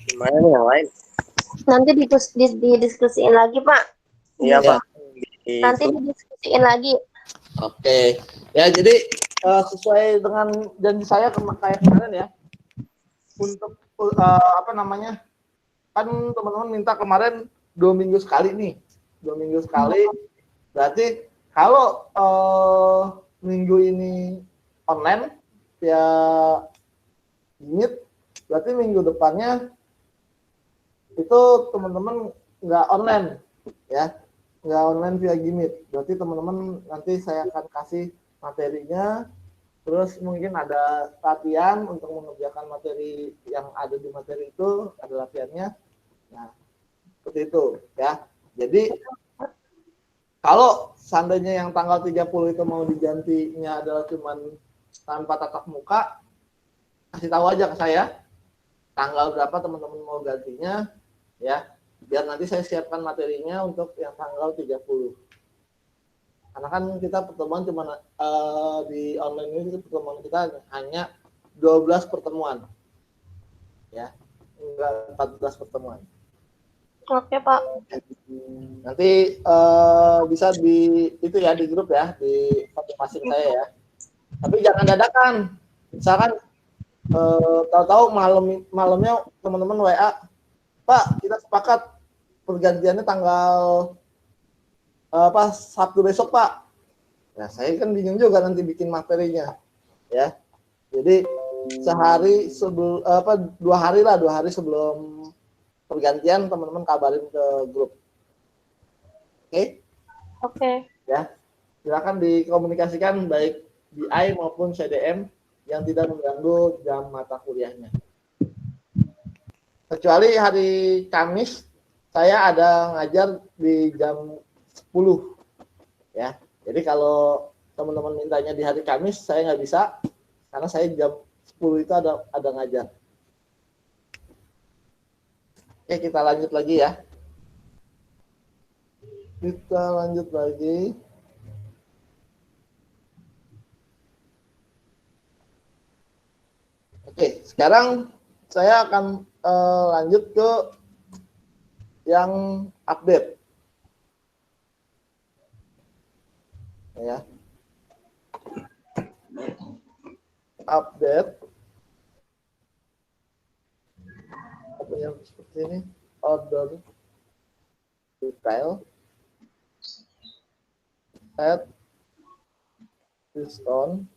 Gimana nih yang lain? Nanti didiskusiin lagi, Pak. Iya, Pak. Nanti didiskusiin lagi. Oke. Ya, jadi sesuai dengan janji saya kayak kemarin ya. Untuk apa namanya? Kan teman-teman minta kemarin 2 minggu sekali nih. 2 minggu sekali. Berarti kalau minggu ini online via Meet, berarti minggu depannya itu teman-teman nggak online ya, nggak online via Gimit. Berarti teman-teman nanti saya akan kasih materinya, terus mungkin ada latihan untuk mengerjakan materi yang ada di materi itu, ada latihannya. Nah, seperti itu ya. Jadi kalau seandainya yang tanggal 30 itu mau digantinya adalah cuman tanpa tatap muka, kasih tahu aja ke saya tanggal berapa teman-teman mau gantinya ya, biar nanti saya siapkan materinya untuk yang tanggal 30. Karena kan kita pertemuan cuma di online ini pertemuan kita hanya 12 pertemuan. Ya. Enggak 14 pertemuan. Oke, Pak. Nanti bisa di itu ya, di grup ya, di masing-masing saya ya. Tapi jangan dadakan. Misalkan tahu-tahu malamnya teman-teman WA, Pak, kita sepakat pergantiannya tanggal Sabtu besok, Pak. Nah, saya kan bingung juga nanti bikin materinya, ya. Jadi sehari sebelum 2 hari sebelum pergantian teman-teman kabarin ke grup. Oke? Oke. Ya. Silakan dikomunikasikan baik BI maupun CDM yang tidak mengganggu jam mata kuliahnya. Kecuali hari Kamis saya ada ngajar di jam 10 ya. Jadi kalau teman-teman mintanya di hari Kamis saya nggak bisa karena saya jam 10 itu ada ngajar. Oke, kita lanjut lagi ya. Kita lanjut lagi. Oke, sekarang saya akan lanjut ke yang update. Ya. Update. Apa yang seperti ini? Order detail. Add diskon.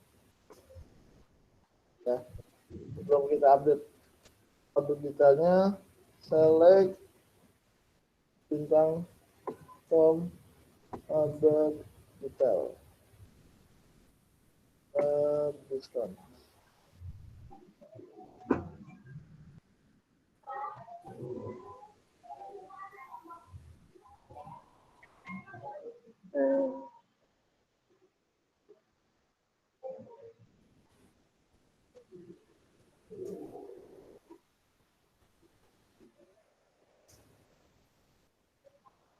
Ya. Sebelum kita update order detailnya, select bintang from order detail diskon.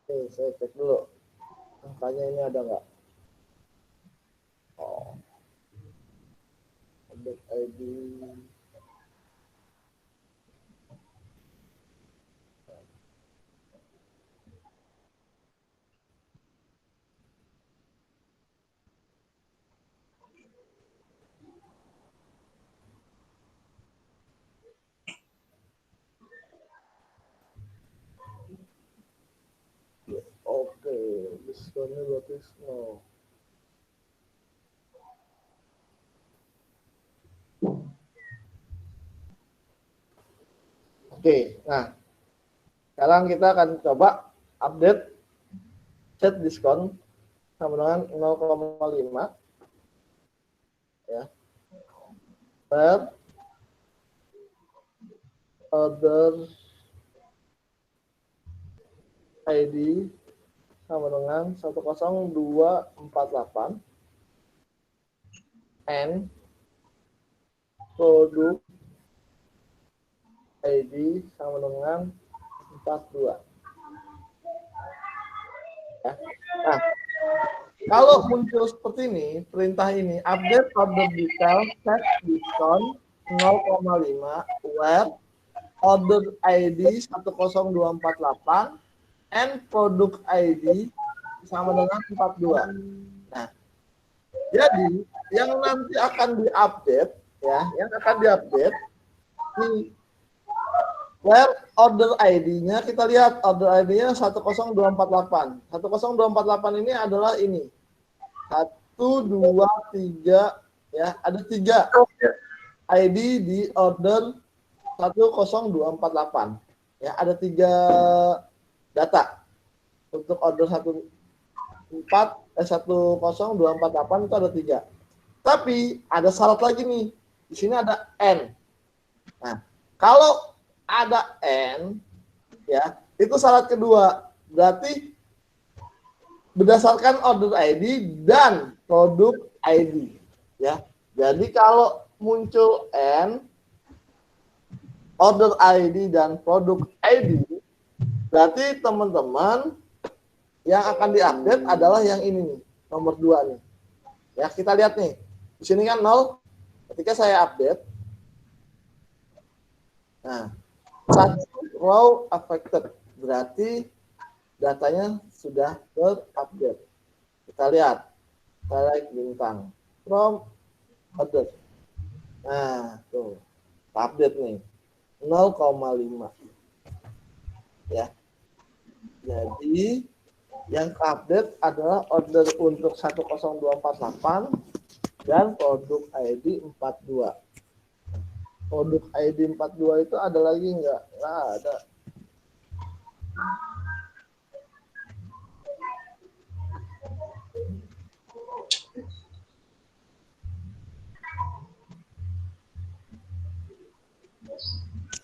Oke, saya cek dulu angkanya ini ada nggak. Oh, update ID. Oke, diskonnya berarti no. Oke, nah sekarang kita akan coba update set diskon sama dengan 0,5 ya per order ID sama dengan 10248 and produk ID sama dengan 42 ya. Nah, kalau muncul seperti ini, perintah ini update order detail set diskon 0,5 where order ID 10248 and product ID sama dengan 42. Nah, jadi yang nanti akan diupdate ya, yang akan diupdate ini where order ID-nya kita lihat order ID-nya 10248. 10248 ini adalah ini. 1 2 3 ya, ada 3 ID di order 10248. Ya, ada 3 data untuk order 10248 itu ada 3. Tapi ada syarat lagi nih. Di sini ada N. Nah, kalau ada N ya, itu syarat kedua. Berarti berdasarkan order ID dan produk ID ya. Jadi kalau muncul N, order ID dan produk ID, berarti teman-teman yang akan diupdate adalah yang ini nih, nomor 2 nih. Ya, kita lihat nih. Di sini kan 0. Ketika saya update, nah, 1 row affected. Berarti datanya sudah terupdate. Kita lihat. Select bintang. From order. Nah, tuh. Update nih. 0,5. Ya. Jadi yang update adalah order untuk 10248 dan produk ID 42. Produk ID 42 itu ada lagi nggak? Nggak ada.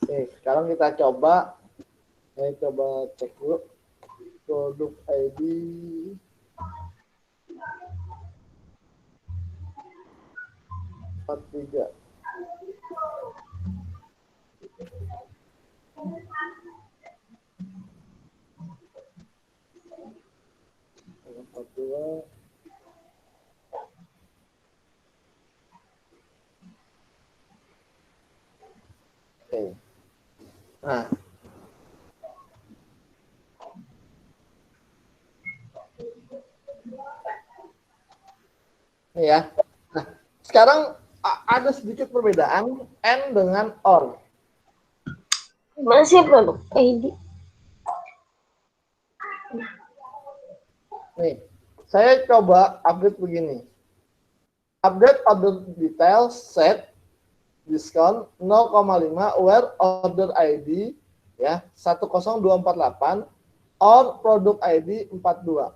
Oke, sekarang kita coba. Saya coba cek dulu. Produk ID tiga. Oke. Nah, ini ya. Nah, sekarang ada sedikit perbedaan N dengan OR. Masih produk ID. Nih, saya coba update begini. Update order detail set diskon 0,5 where order ID ya 10248 or produk ID 42.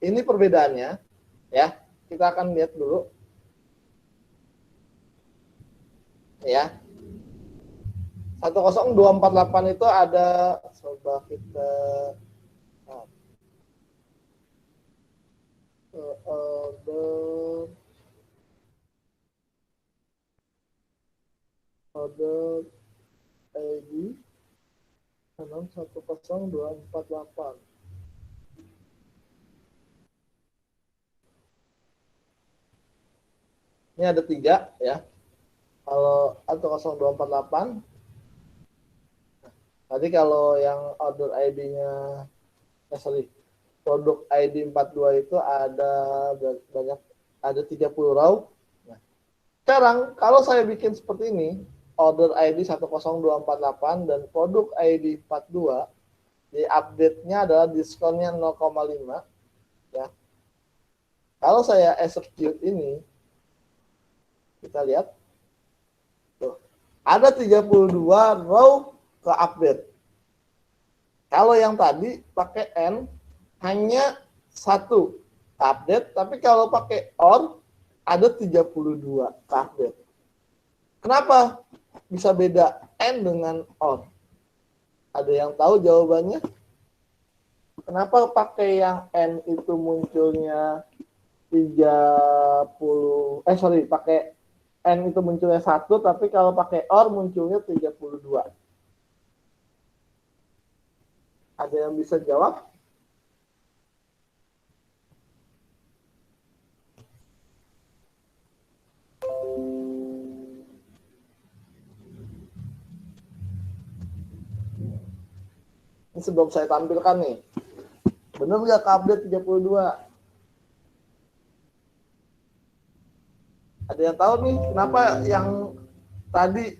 Ini perbedaannya ya. Kita akan lihat dulu. Ya. 10248 itu ada, coba kita order ID 10248. Ini ada 3 ya. Kalau 10248. Tadi kalau yang order ID-nya, produk ID 42 itu ada banyak, ada 30 row. Nah, sekarang kalau saya bikin seperti ini, order ID 10248 dan produk ID 42, di update-nya adalah diskonnya 0,5 ya. Kalau saya execute ini, kita lihat tuh, ada 32 row ke update. Kalau yang tadi pakai N hanya 1 update, tapi kalau pakai OR ada 32 ke update. Kenapa bisa beda N dengan OR? Ada yang tahu jawabannya? Kenapa pakai yang N itu munculnya 30, pakai N itu munculnya 1, tapi kalau pakai OR munculnya 32. Ada yang bisa jawab? Ini sebelum saya tampilkan nih. Bener nggak ke update 32? Ada yang tahu nih kenapa yang tadi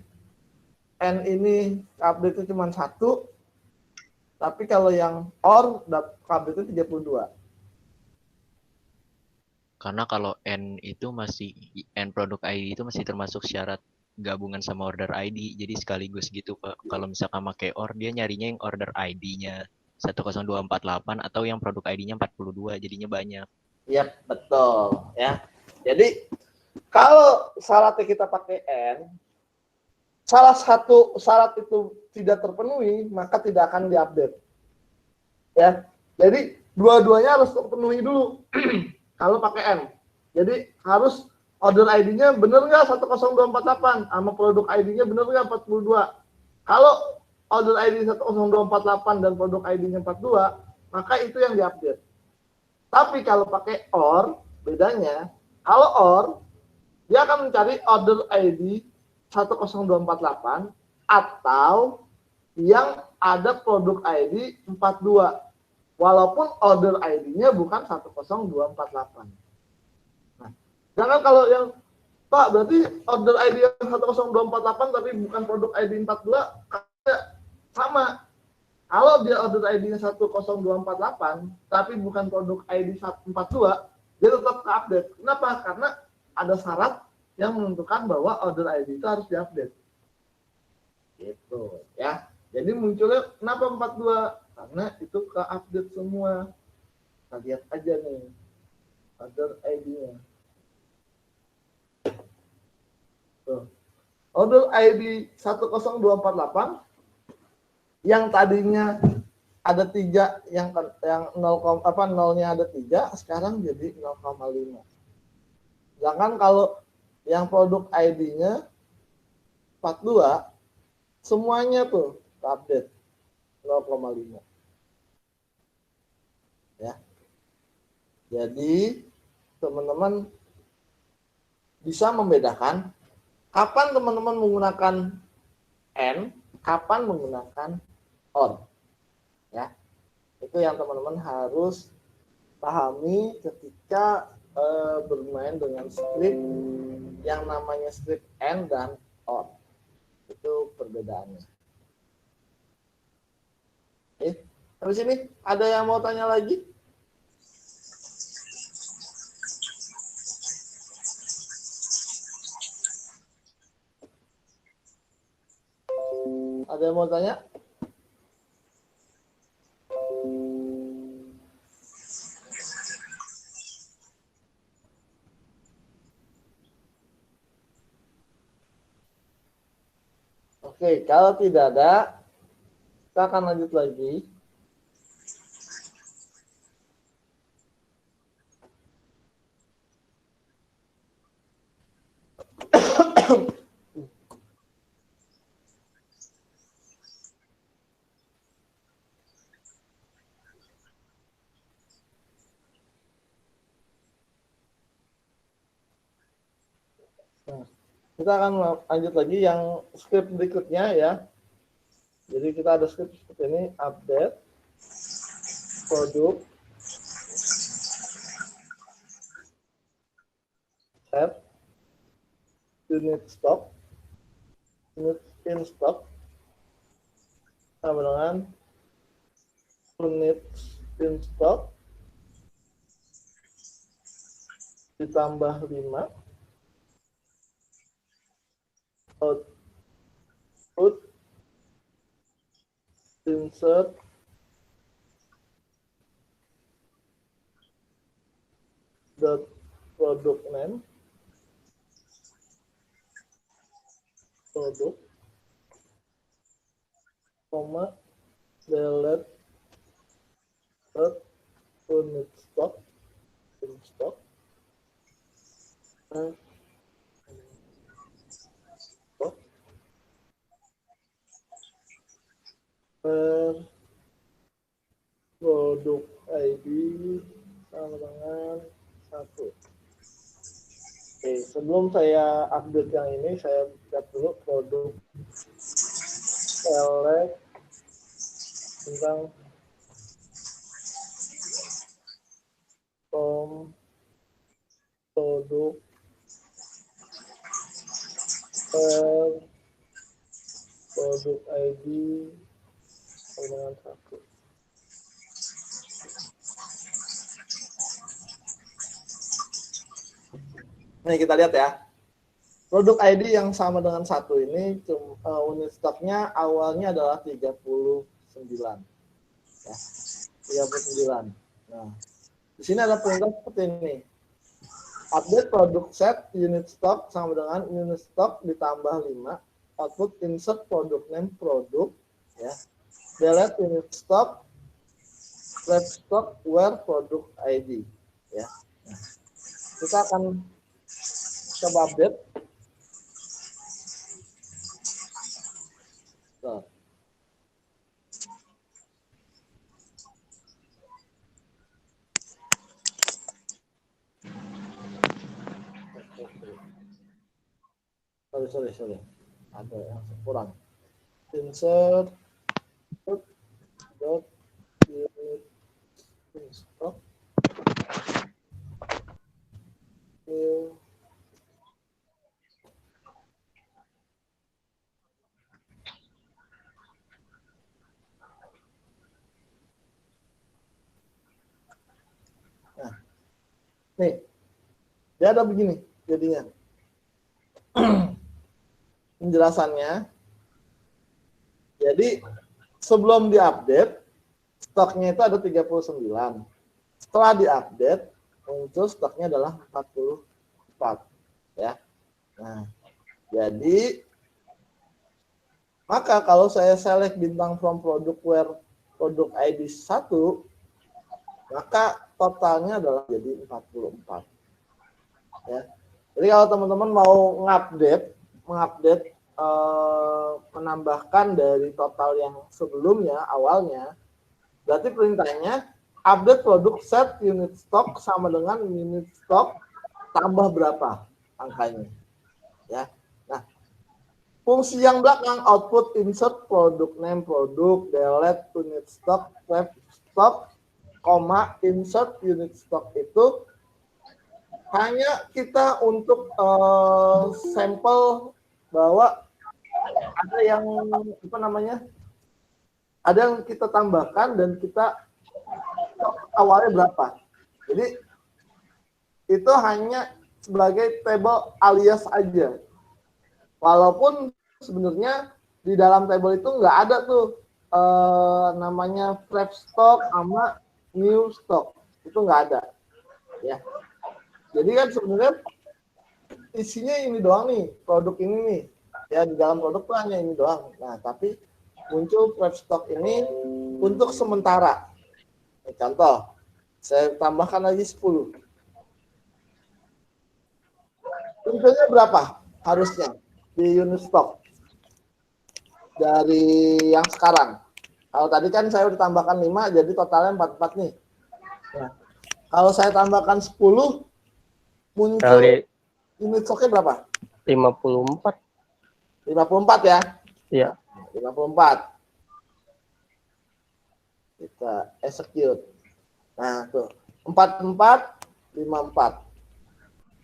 N ini update itu cuma 1, tapi kalau yang OR update itu 32? Karena kalau N itu masih N produk ID itu masih termasuk syarat gabungan sama order ID. Jadi sekaligus gitu Pak. Kalau misalkan pakai OR dia nyarinya yang order ID-nya 10248 atau yang produk ID-nya 42 jadinya banyak. Iya, betul ya. Jadi kalau syaratnya kita pakai N, salah satu syarat itu tidak terpenuhi, maka tidak akan diupdate. Ya. Jadi dua-duanya harus terpenuhi dulu kalau pakai N. Jadi harus order ID-nya benar nggak 10248 sama produk ID-nya benar nggak 42. Kalau order ID 10248 dan produk ID-nya 42, maka itu yang diupdate. Tapi kalau pakai OR, bedanya, kalau OR, dia akan mencari order ID 10248 atau yang ada produk ID 42. Walaupun order ID-nya bukan 10248. Nah, jangan kalau yang, Pak, berarti order ID yang 10248 tapi bukan produk ID 42, sama. Kalau dia order ID-nya 10248 tapi bukan produk ID 142, dia tetap ke-update. Kenapa? Karena ada syarat yang menentukan bahwa order ID itu harus diupdate. Gitu ya. Jadi munculnya kenapa 42? Karena itu ke-update semua. Kita lihat aja nih order ID-nya. Tuh. Order ID 10248 yang tadinya ada 3, yang 0, nolnya ada 3, sekarang jadi 0,5. Sedangkan kalau yang produk ID-nya 42, semuanya tuh update 0,5. Ya. Jadi teman-teman bisa membedakan kapan teman-teman menggunakan N, kapan menggunakan OR. Ya. Itu yang teman-teman harus pahami ketika bermain dengan script yang namanya script N dan OR. Itu perbedaannya. Oke. Habis ini ada yang mau tanya lagi? Ada yang mau tanya? Oke, kalau tidak ada, kita akan lanjut lagi. Nah, kita akan lanjut lagi yang script berikutnya ya. Jadi kita ada script seperti ini, update, produk, set, unit stock, unit in stock, sama dengan unit in stock, ditambah 5, output, insert, dot product name, produk, koma, delete, dot unit stock, in stock, per produk ID sama dengan 1. Oke, sebelum saya update yang ini, saya lihat dulu produk select tentang produk produk ID dengan satu. Nih kita lihat ya. Produk ID yang sama dengan satu ini unit stoknya awalnya adalah 39. Ya, 39. Nah, di sini ada perintah seperti ini. Update produk set unit stock sama dengan unit stock ditambah 5. Output insert product name produk, ya. Delete unit stock, left stock where product ID, ya. Nah, kita akan coba update. Tuh. Sorry. Ada yang kurang. Insert dot unit stock new nah, nih dia ada begini jadinya. Penjelasannya, jadi sebelum diupdate stoknya itu ada 39. Setelah diupdate muncul stoknya adalah 44, ya. Nah, jadi maka kalau saya select bintang from product where product ID 1, maka totalnya adalah jadi 44. Ya. Jadi kalau teman-teman mau mengupdate menambahkan dari total yang sebelumnya awalnya, berarti perintahnya update produk set unit stock sama dengan unit stock tambah berapa angkanya, ya. Nah, fungsi yang belakang output insert product name produk, delete unit stock, left stock, insert unit stock itu hanya kita untuk sampel bahwa ada yang ada yang kita tambahkan dan kita awalnya berapa. Jadi itu hanya sebagai table alias aja. Walaupun sebenarnya di dalam table itu nggak ada tuh namanya prep stock sama new stock, itu nggak ada, ya. Jadi kan sebenarnya isinya ini doang nih, produk ini nih. Ya, di dalam produk tuh hanya ini doang. Nah, tapi muncul prep stock ini untuk sementara. Contoh, saya tambahkan lagi 10. Tentunya berapa harusnya di unit stock dari yang sekarang? Kalau tadi kan saya udah tambahkan 5, jadi totalnya 44 nih. Nah, kalau saya tambahkan 10, muncul Kali unit stoknya berapa? 54. 54 ya? Iya. 54. Kita execute. Nah, tuh. 44, 54.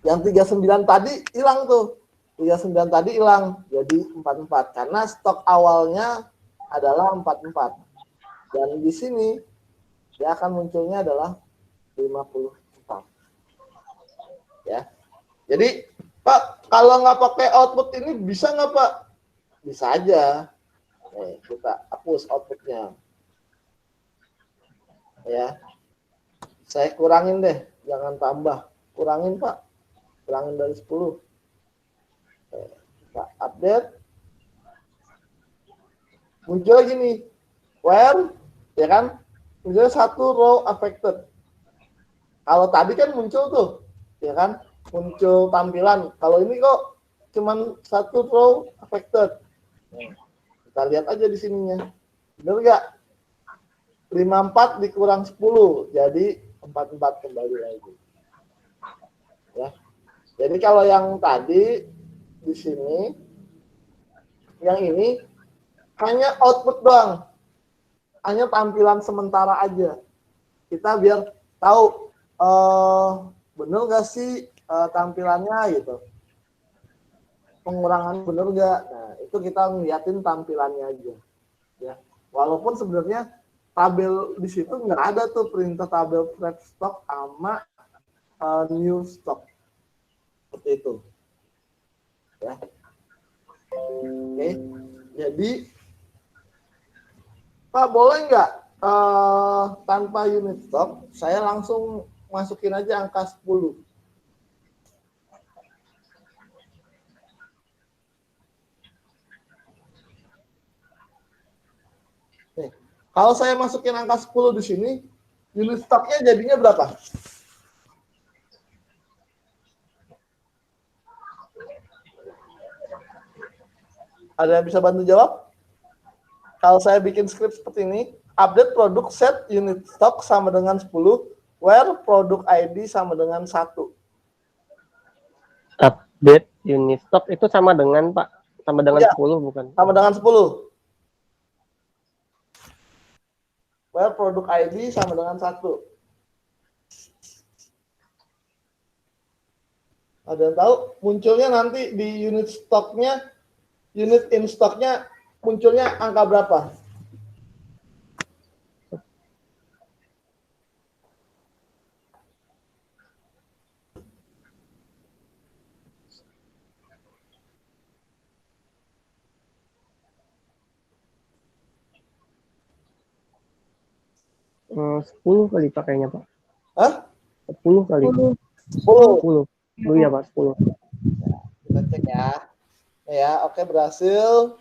Yang 39 tadi hilang tuh. 39 tadi hilang. Jadi 44. Karena stok awalnya adalah 44. Dan di sini dia akan munculnya adalah 54. Ya. Jadi, Pak, kalau nggak pakai output ini bisa nggak, Pak? Bisa aja. Kita hapus outputnya. Ya. Saya kurangin deh, jangan tambah. Kurangin, Pak. Kurangin dari 10. Kita update. Muncul gini. Where, ya kan? Muncul 1 row affected. Kalau tadi kan muncul tuh, ya kan? Muncul tampilan. Kalau ini kok cuman 1 row affected. Kita lihat aja di sininya. Benar nggak? 54 dikurang 10, jadi 44 kembali lagi. Ya. Jadi kalau yang tadi di sini, yang ini hanya output doang. Hanya tampilan sementara aja. Kita biar tahu bener nggak sih tampilannya gitu. Pengurangan bener nggak? Nah, itu kita ngeliatin tampilannya aja. Ya, walaupun sebenarnya tabel di situ nggak ada tuh perintah tabel fresh stock sama new stock seperti itu. Ya, oke. Jadi, Pak boleh nggak tanpa unit stock, saya langsung masukin aja angka 10. Nih, kalau saya masukin angka 10 di sini, unit stoknya jadinya berapa? Ada yang bisa bantu jawab? Kalau saya bikin script seperti ini, update produk set unit stock sama dengan 10, where produk ID sama dengan 1. Update unit stock itu sama dengan Pak, sama dengan Ya. 10 bukan? Sama dengan 10. Where produk ID sama dengan 1. Ada yang tahu? Munculnya nanti di unit stoknya, unit in stoknya munculnya angka berapa? Hmm, 10 kali pakainya Pak. Hah? 10 kali. 10. 10. Dulu ya Pak, 10. Kita cek ya. Ya, oke berhasil.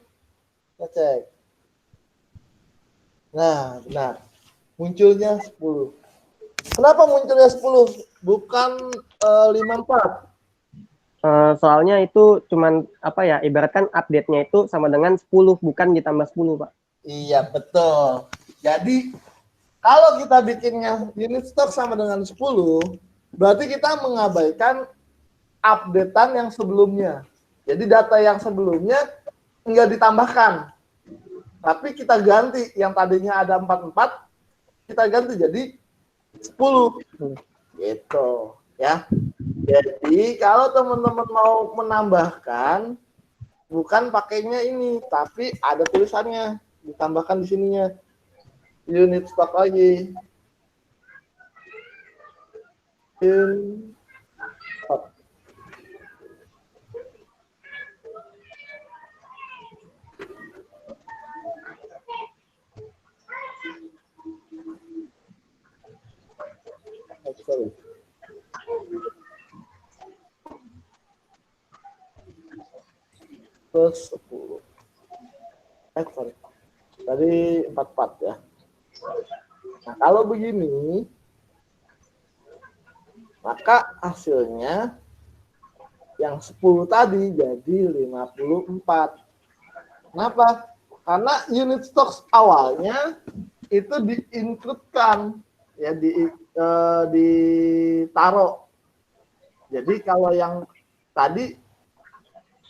Kita cek. Nah, benar. Munculnya 10. Kenapa munculnya 10? Bukan 54. Soalnya itu cuman apa ya, ibaratkan update-nya itu sama dengan 10, bukan ditambah 10 Pak. Iya, betul. Jadi, kalau kita bikinnya unit stock sama dengan 10, berarti kita mengabaikan updatean yang sebelumnya. Jadi data yang sebelumnya enggak ditambahkan. Tapi kita ganti yang tadinya ada 44, kita ganti jadi 10. Gitu, ya. Jadi kalau teman-teman mau menambahkan, bukan pakainya ini, tapi ada tulisannya, ditambahkan di sininya. Unit stock lagi. In stock. Sorry. Plus 10. Sorry. Tadi 44 ya. Nah, kalau begini, maka hasilnya yang 10 tadi jadi 54. Kenapa? Karena unit stock awalnya itu di-include-kan, ya ditaruh. Jadi kalau yang tadi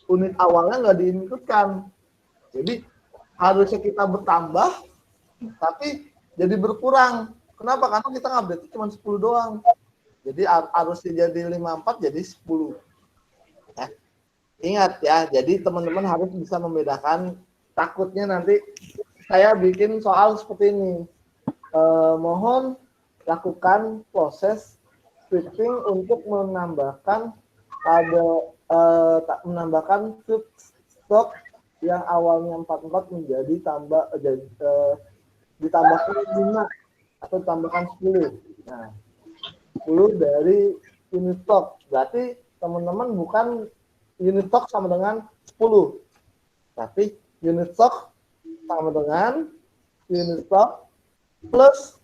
unit awalnya nggak di-include-kan. Jadi harusnya kita bertambah, tapi jadi berkurang. Kenapa? Karena kita update cuma 10 doang. Jadi harusnya jadi 54 jadi 10. Ya. Ingat ya, jadi teman-teman harus bisa membedakan. Takutnya nanti saya bikin soal seperti ini. Mohon lakukan proses switching untuk menambahkan menambahkan stok yang awalnya 44 menjadi ditambahkan 5 atau tambahkan 10. Nah, 10 dari unit stock. Berarti teman-teman bukan unit stock sama dengan 10. Tapi unit stock sama dengan unit stock plus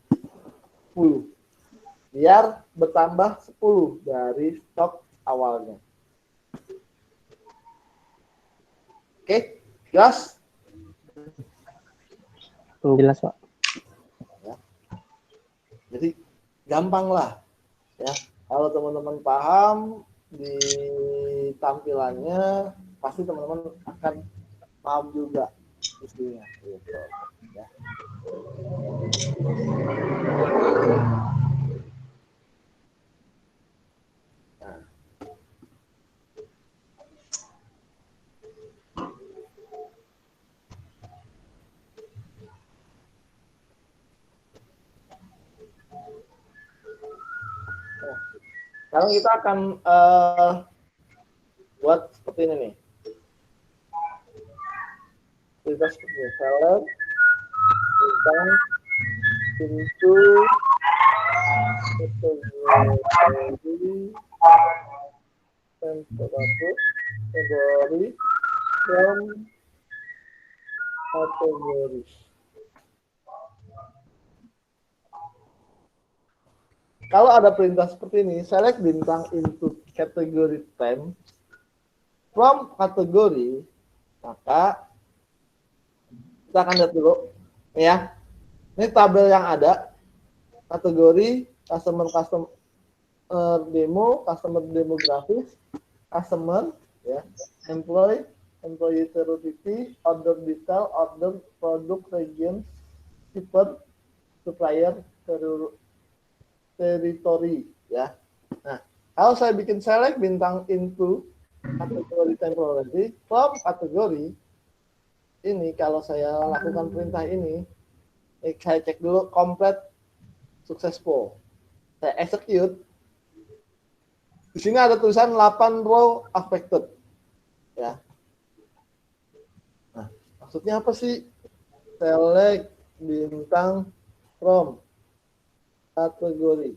10. Biar bertambah 10 dari stok awalnya. Oke, jelas? Jelas Pak. Ya. Jadi gampang lah. Ya, kalau teman-teman paham di tampilannya, pasti teman-teman akan paham juga isinya. Gitu. Ya. Nah, Sekarang kita akan buat seperti ini nih. Kita seperti ini. Select bintang into kategori temperatur kategori from kategori. Kalau ada perintah seperti ini, select bintang into kategori temp from kategori, maka kita akan lihat dulu ya. Ini tabel yang ada, kategori customer demo, customer demographics, customer ya, employee territory, order detail, order product region, shipper, supplier, territory ya. Nah, kalau saya bikin select bintang into kategori temporary from kategori ini, kalau saya lakukan perintah ini, saya cek dulu complete successful. Saya execute. Di sini ada tulisan 8 row affected. Ya. Nah, maksudnya apa sih? Select bintang from kategori.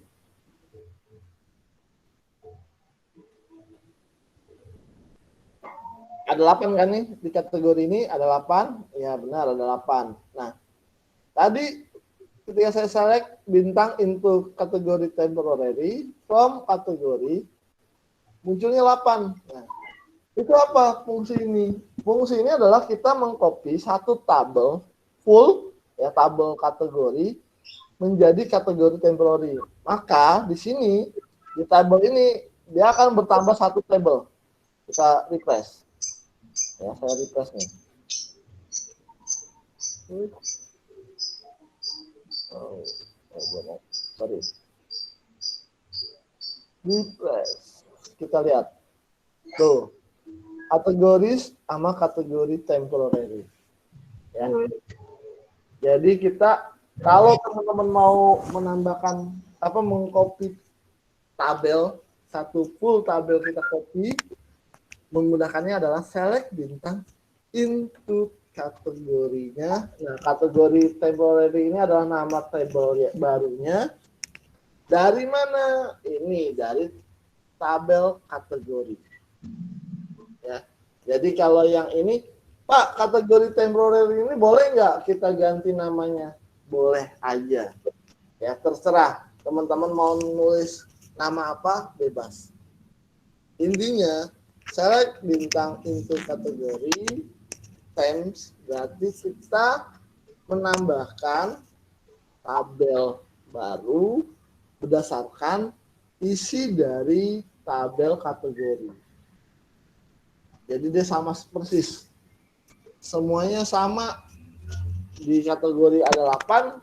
Ada 8 kan nih di kategori ini, ada 8. Ya benar, ada 8. Nah, tadi ketika saya select bintang into kategori temporary from kategori, munculnya 8. Nah, itu apa fungsi ini? Fungsi ini adalah kita mengcopy satu tabel full, ya tabel kategori, menjadi kategori temporary. Maka di sini, di tabel ini, dia akan bertambah satu tabel. Kita refresh. Ya, saya refresh nih. Sorry. Refresh. Kita lihat. Tuh. Kategoris sama kategori temporary. Ya. Jadi kita, kalau teman-teman mau menambahkan mengcopy tabel, satu full tabel kita copy, menggunakannya adalah select bintang into kategorinya. Nah, kategori temporary ini adalah nama tabel barunya. Dari mana? Ini dari tabel kategori. Ya. Jadi kalau yang ini, Pak, kategori temporary ini boleh nggak kita ganti namanya? Boleh aja. Ya, terserah. Teman-teman mau nulis nama apa, bebas. Intinya, select bintang into kategori temps, berarti kita menambahkan tabel baru berdasarkan isi dari tabel kategori. Jadi dia sama persis. Semuanya sama. Di kategori ada 8,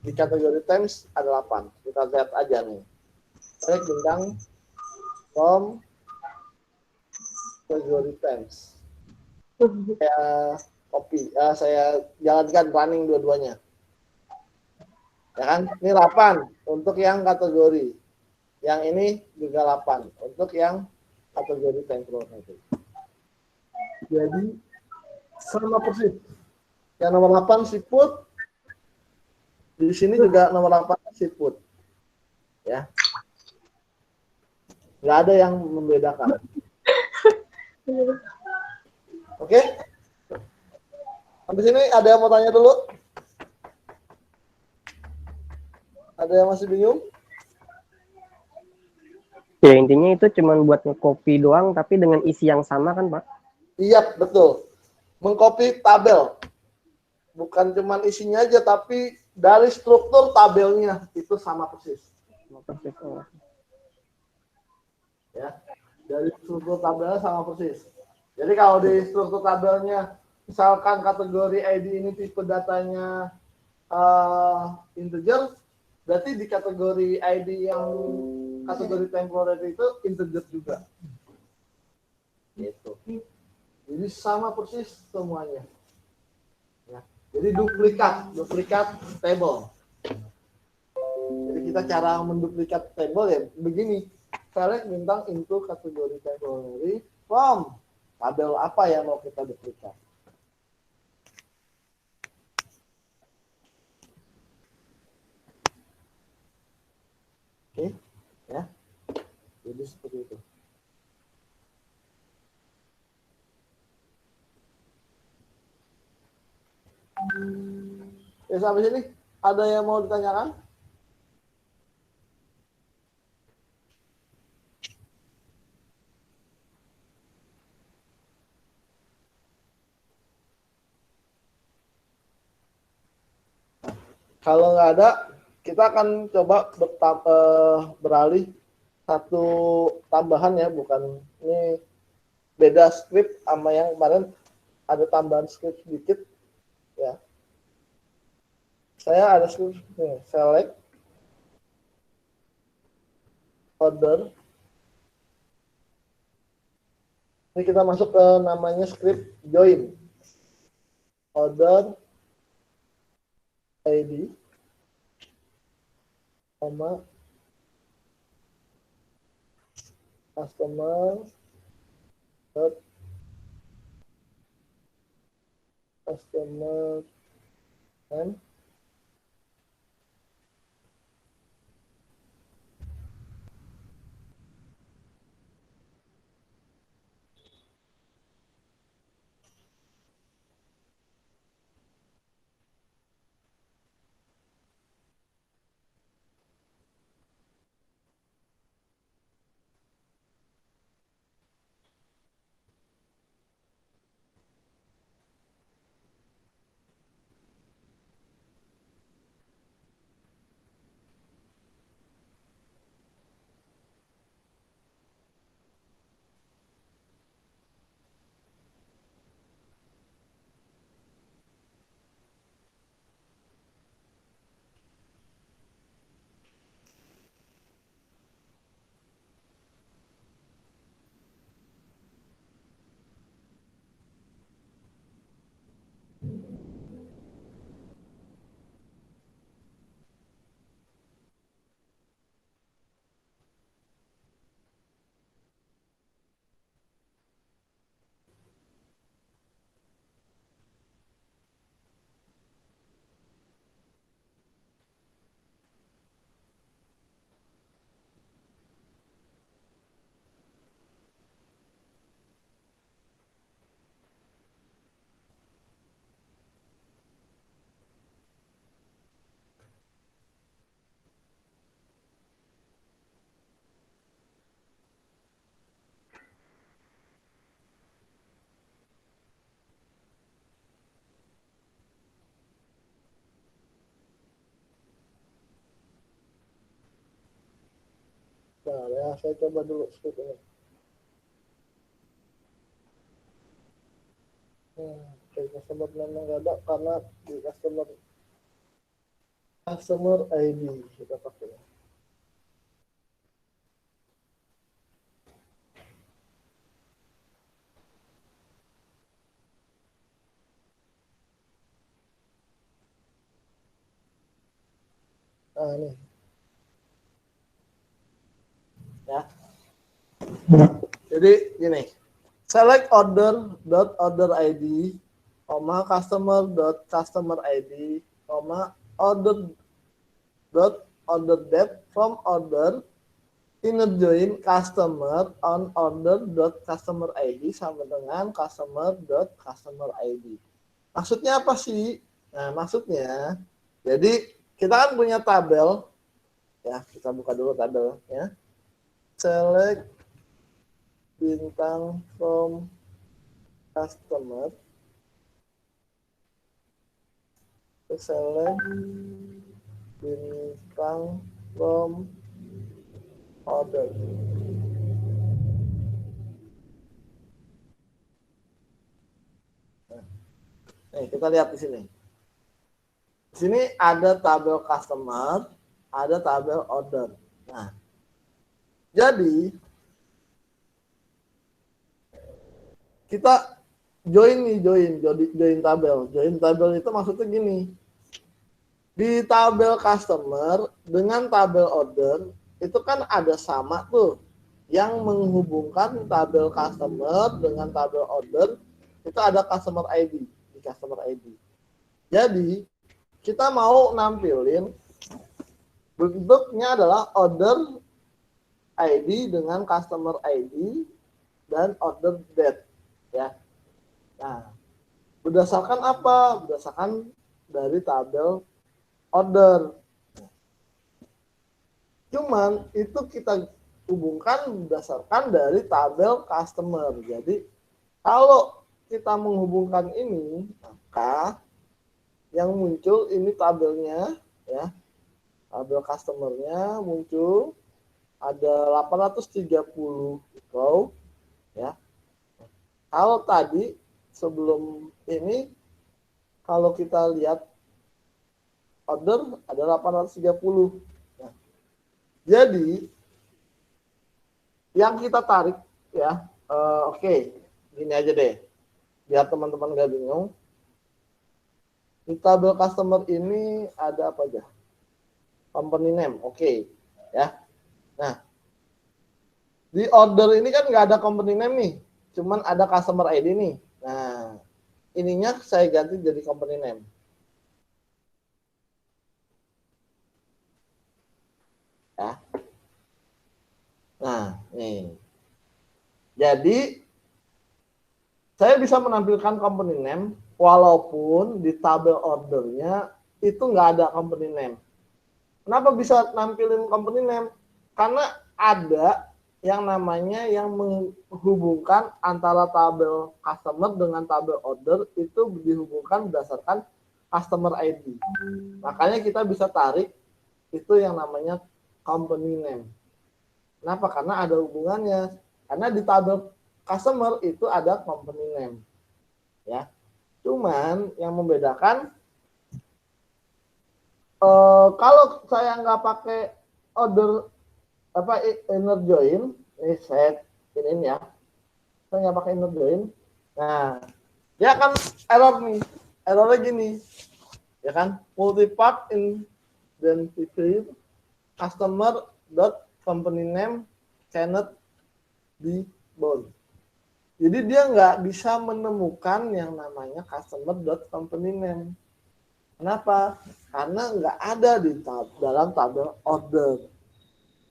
di kategori temps ada 8. Kita lihat aja nih. Select bintang from kategori temps. Saya copy, saya jalankan running dua-duanya. Ya kan? Ini 8 untuk yang kategori. Yang ini juga 8 untuk yang kategori temporary. Jadi sama persis. Yang nomor 8 siput. Di sini juga nomor 8 siput. Ya. Nggak ada yang membedakan. Oke? Sampai sini ada yang mau tanya dulu? Ada yang masih bingung? Ya intinya itu cuma buat nge-copy doang tapi dengan isi yang sama kan Pak? Iya, betul. Mengcopy tabel. Bukan cuma isinya aja, tapi dari struktur tabelnya itu sama persis. Ya, dari struktur tabelnya sama persis. Jadi kalau di struktur tabelnya, misalkan kategori ID ini tipe datanya integer, berarti di kategori ID yang kategori temporary itu integer juga. Gitu. Jadi sama persis semuanya. Ya. Jadi duplikat table. Jadi kita cara menduplikat table ya begini. select bintang into kategori temporary from tabel apa yang mau kita duplikat. Oke, ya. Jadi seperti itu. Ya, sampai sini ada yang mau ditanyakan? Kalau nggak ada, kita akan coba beralih satu tambahan ya, bukan ini beda script sama yang kemarin ada tambahan script sedikit ya. Saya ada script nih, select order. Ini kita masuk ke namanya script join order ID, sama customer dot customer name, nah ya saya coba dulu script ini. Oke, customer name nggak ada karena di customer ID kita pakai. Nah ini ya. Jadi gini, select order ID, customer ID, order date from order inner join customer on customer ID sama dengan customer ID. Maksudnya apa sih? Nah, maksudnya jadi kita kan punya tabel ya, kita buka dulu tabelnya. Select bintang from customer, select bintang from order. Nih, kita lihat di sini. Di sini ada tabel customer, ada tabel order. Nah, jadi kita join tabel. Join tabel itu maksudnya gini. Di tabel customer dengan tabel order itu kan ada sama tuh. yang menghubungkan tabel customer dengan tabel order itu ada customer ID di customer ID. Jadi kita mau nampilin bentuknya adalah order ID dengan customer ID dan order date ya. Nah, berdasarkan apa? Berdasarkan dari tabel order. Cuman itu kita hubungkan berdasarkan dari tabel customer. Jadi kalau kita menghubungkan ini, maka yang muncul ini tabelnya ya. Tabel customernya muncul ada 830 row ya. Kalau tadi sebelum ini kalau kita lihat order ada 830. Nah, jadi yang kita tarik ya, oke, gini aja deh, biar teman-teman gak bingung. Di tabel customer ini ada apa aja? Company name, oke, ya. Nah, di order ini kan nggak ada company name nih, cuman ada customer ID nih. Nah, ininya saya ganti jadi company name. Ya. Nah, nih. Jadi saya bisa menampilkan company name walaupun di tabel ordernya itu nggak ada company name. Kenapa bisa nampilin company name? Karena ada yang namanya yang menghubungkan antara tabel customer dengan tabel order itu dihubungkan berdasarkan customer ID. Makanya kita bisa tarik itu yang namanya company name. Kenapa? Karena ada hubungannya. Karena di tabel customer itu ada company name. Ya. Cuman yang membedakan kalau saya nggak pakai order apa inner join, ini saya ini ya, saya nggak pakai inner join. Nah, dia akan error nih, errornya gini, ya kan? Multipart identifier customer dot company name cannot be bound. Jadi dia nggak bisa menemukan yang namanya customer dot company name. Kenapa? Karena nggak ada di dalam tabel order.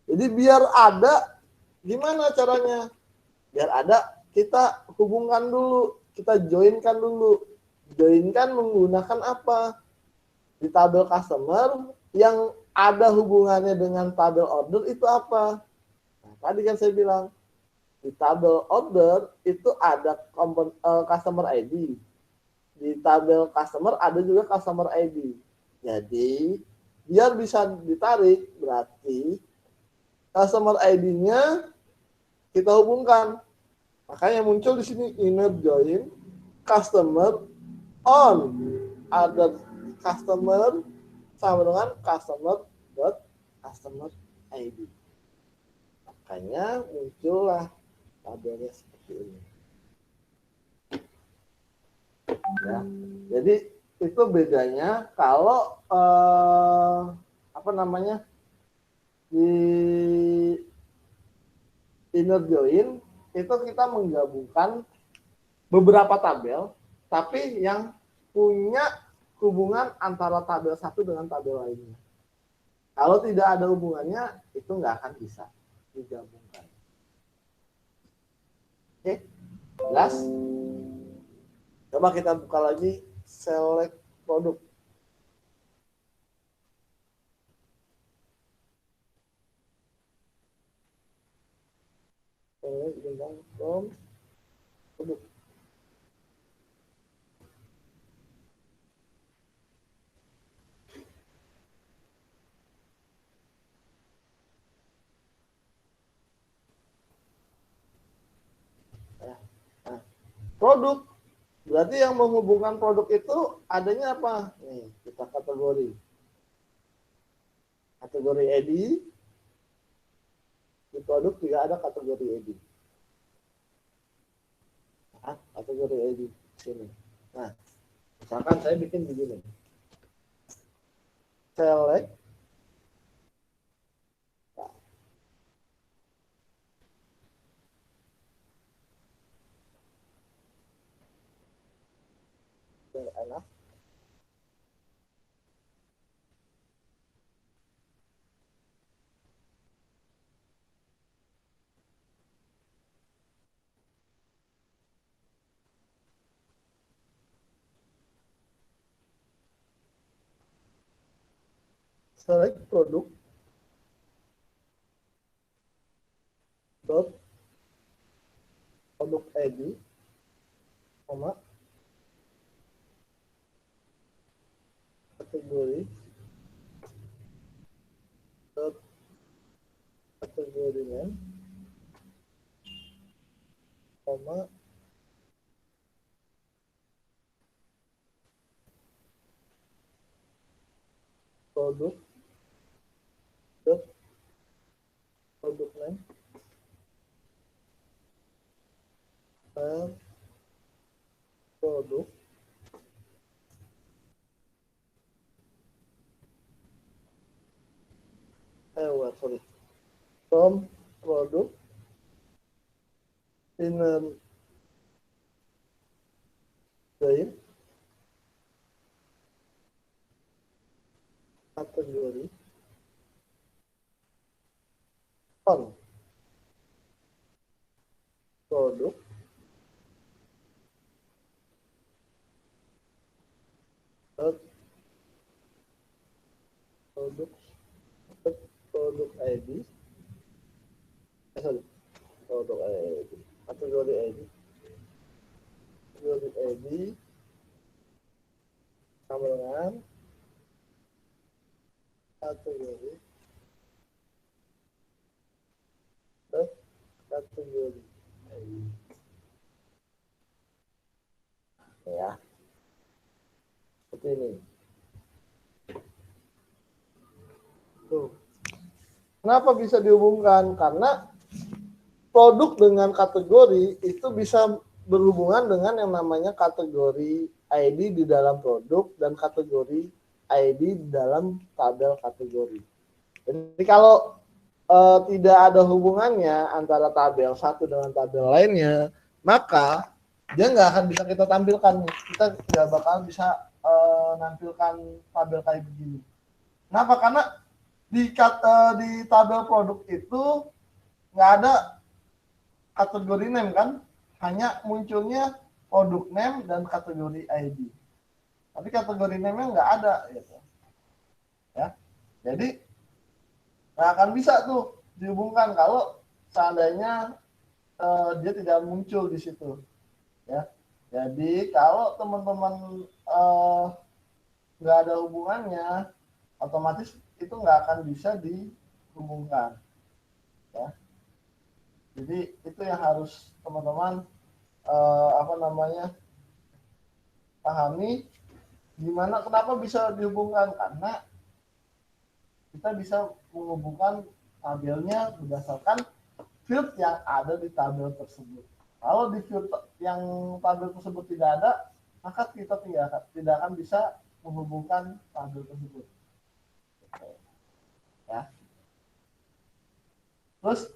Jadi biar ada, gimana caranya? Biar ada, kita hubungkan dulu, kita joinkan dulu. Joinkan menggunakan apa? Di tabel customer yang ada hubungannya dengan tabel order itu apa? Nah, tadi kan saya bilang, di tabel order itu ada customer ID. Di tabel customer ada juga customer ID. Jadi, biar bisa ditarik, berarti customer ID-nya kita hubungkan. Makanya muncul di sini inner join customer on other customer sama dengan customer ID. Makanya muncullah tabelnya seperti ini. Ya, jadi itu bedanya kalau apa namanya di inner join itu kita menggabungkan beberapa tabel, tapi yang punya hubungan antara tabel satu dengan tabel lainnya. Kalau tidak ada hubungannya, itu nggak akan bisa digabungkan. Oke, jelas? Coba kita buka lagi select produk. Select from produk. Nah, produk berarti yang menghubungkan produk itu adanya apa? Nih, kita kategori. Kategori ID. Di produk juga ada kategori ID. Nah, kategori ID sini. Nah, misalkan saya bikin begini. Select enak. Select produk dot produk ID, koma, kategori dot kategori name, koma, produk dot produk name, file produk, sorry, from produk inner join kategori on produk dot produk dot produk ID, sorry, produk ID, kategori ID, kategori ID sama dengan kategori dot kategori ID. Ya, seperti ini. Tuh. Kenapa bisa dihubungkan? Karena produk dengan kategori itu bisa berhubungan dengan yang namanya kategori ID di dalam produk dan kategori ID di dalam tabel kategori. Jadi kalau tidak ada hubungannya antara tabel satu dengan tabel lainnya, maka dia nggak akan bisa kita tampilkan. Kita nggak bakal bisa nampilkan tabel kayak begini. Kenapa? Karena di tabel produk itu nggak ada kategori name kan, hanya munculnya produk name dan kategori ID. Tapi kategori name-nya nggak ada, gitu. Ya, jadi nggak akan bisa tuh dihubungkan kalau seandainya dia tidak muncul di situ. Ya, jadi kalau teman-teman nggak ada hubungannya, otomatis itu nggak akan bisa dihubungkan. Ya. Jadi itu yang harus teman-teman pahami, gimana kenapa bisa dihubungkan, karena kita bisa menghubungkan tabelnya berdasarkan field yang ada di tabel tersebut. Kalau di field yang tabel tersebut tidak ada, maka kita tidak akan bisa menghubungkan tabel tersebut. Ya. Terus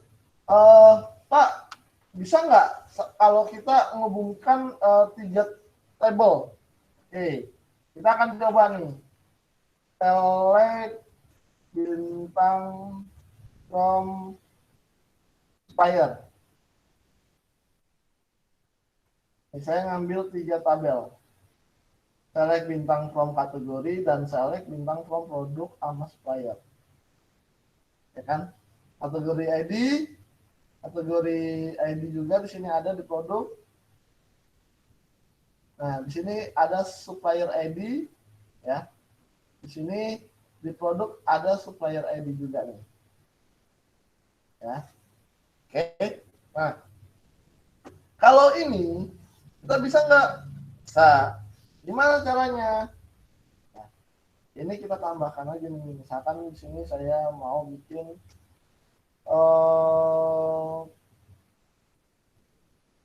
Pak, bisa nggak kalau kita menghubungkan 3 tabel? Oke, kita akan coba nih. Select bintang from Spire. Saya ngambil 3 tabel. Select bintang from kategori dan select bintang from produk sama Spire. Ya kan? Kategori ID juga di sini ada di produk. Nah, di sini ada supplier ID, ya. Di sini di produk ada supplier ID juga nih. Ya. Oke. Nah, kalau ini kita bisa nggak? Bisa. Gimana caranya? Nah, ini kita tambahkan aja nih. Misalkan di sini saya mau bikin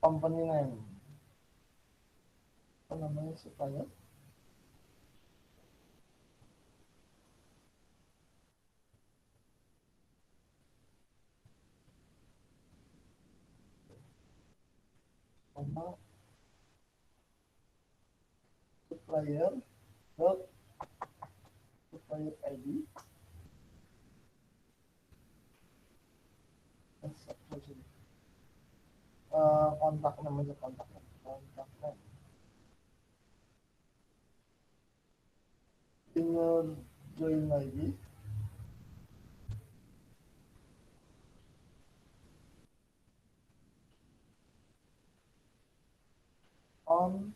company name. Apa namanya supplier? supplier dot supplier ID. Kontak namanya kontak name. Tinggal join lagi. On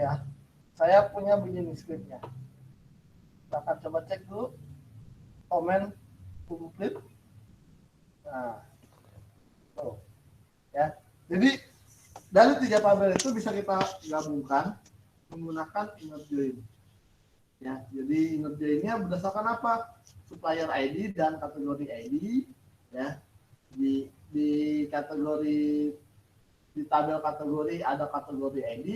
ya, saya punya begini scriptnya. Kita akan coba cek dulu komen komplit. Nah, tuh, ya. Jadi dari 3 tabel itu bisa kita gabungkan menggunakan inner join. Ya, jadi inner join-nya berdasarkan apa? Supplier ID dan kategori ID. Ya, di kategori di tabel kategori ada kategori ID,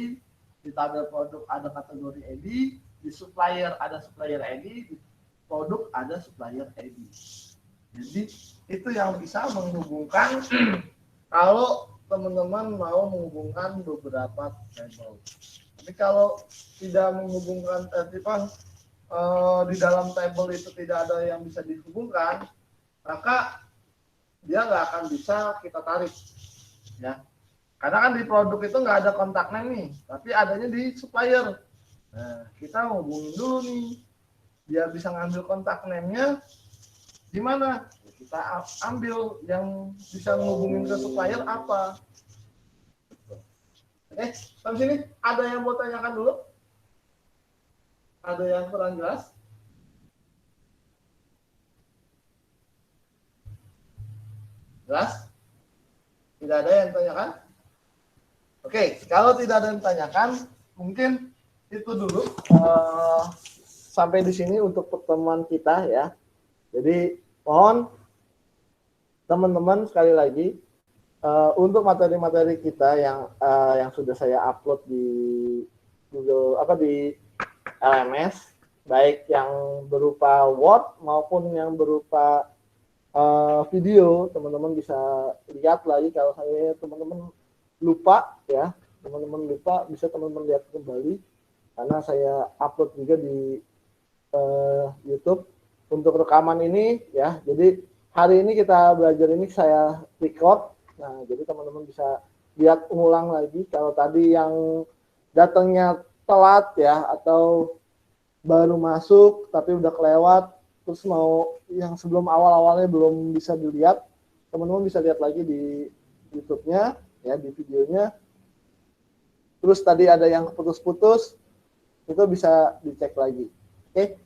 di tabel produk ada kategori ID, di supplier ada supplier ID, di produk ada supplier ID. Jadi itu yang bisa menghubungkan kalau teman-teman mau menghubungkan beberapa tabel. Tapi kalau tidak menghubungkan di dalam tabel itu tidak ada yang bisa dihubungkan, maka dia nggak akan bisa kita tarik, ya. Karena kan di produk itu nggak ada kontak name nih, tapi adanya di supplier. Nah, kita hubungin dulu nih, biar bisa ngambil kontak name-nya di mana? Kita ambil yang bisa menghubungin ke supplier apa. Sampai sini ada yang mau tanyakan dulu? Ada yang kurang jelas? Jelas? Tidak ada yang tanyakan? Oke, kalau tidak ada yang tanyakan, mungkin itu dulu sampai di sini untuk pertemuan kita ya. Jadi mohon teman-teman sekali lagi untuk materi-materi kita yang sudah saya upload di Google di LMS, baik yang berupa Word maupun yang berupa video, teman-teman bisa lihat lagi kalau teman-teman lupa ya, teman-teman lupa bisa teman-teman lihat kembali karena saya upload juga di YouTube untuk rekaman ini ya. Jadi hari ini kita belajar ini saya record. Nah, jadi teman-teman bisa lihat ulang lagi kalau tadi yang datangnya telat ya atau baru masuk tapi udah kelewat terus mau yang sebelum awal-awalnya belum bisa dilihat, teman-teman bisa lihat lagi di YouTube-nya ya, di videonya. Terus tadi ada yang putus-putus, itu bisa dicek lagi. Oke.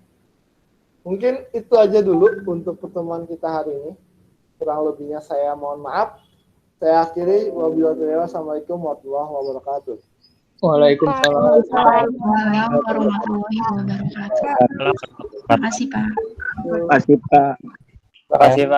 Mungkin itu aja dulu untuk pertemuan kita hari ini. Kurang lebihnya saya mohon maaf. Saya akhiri, wabillahi wassalamualaikum warahmatullahi wabarakatuh. Waalaikumsalam. Waalaikumsalam warahmatullahi wabarakatuh. Terima kasih, Pak. Terima kasih, Pak. Terima kasih, Pak.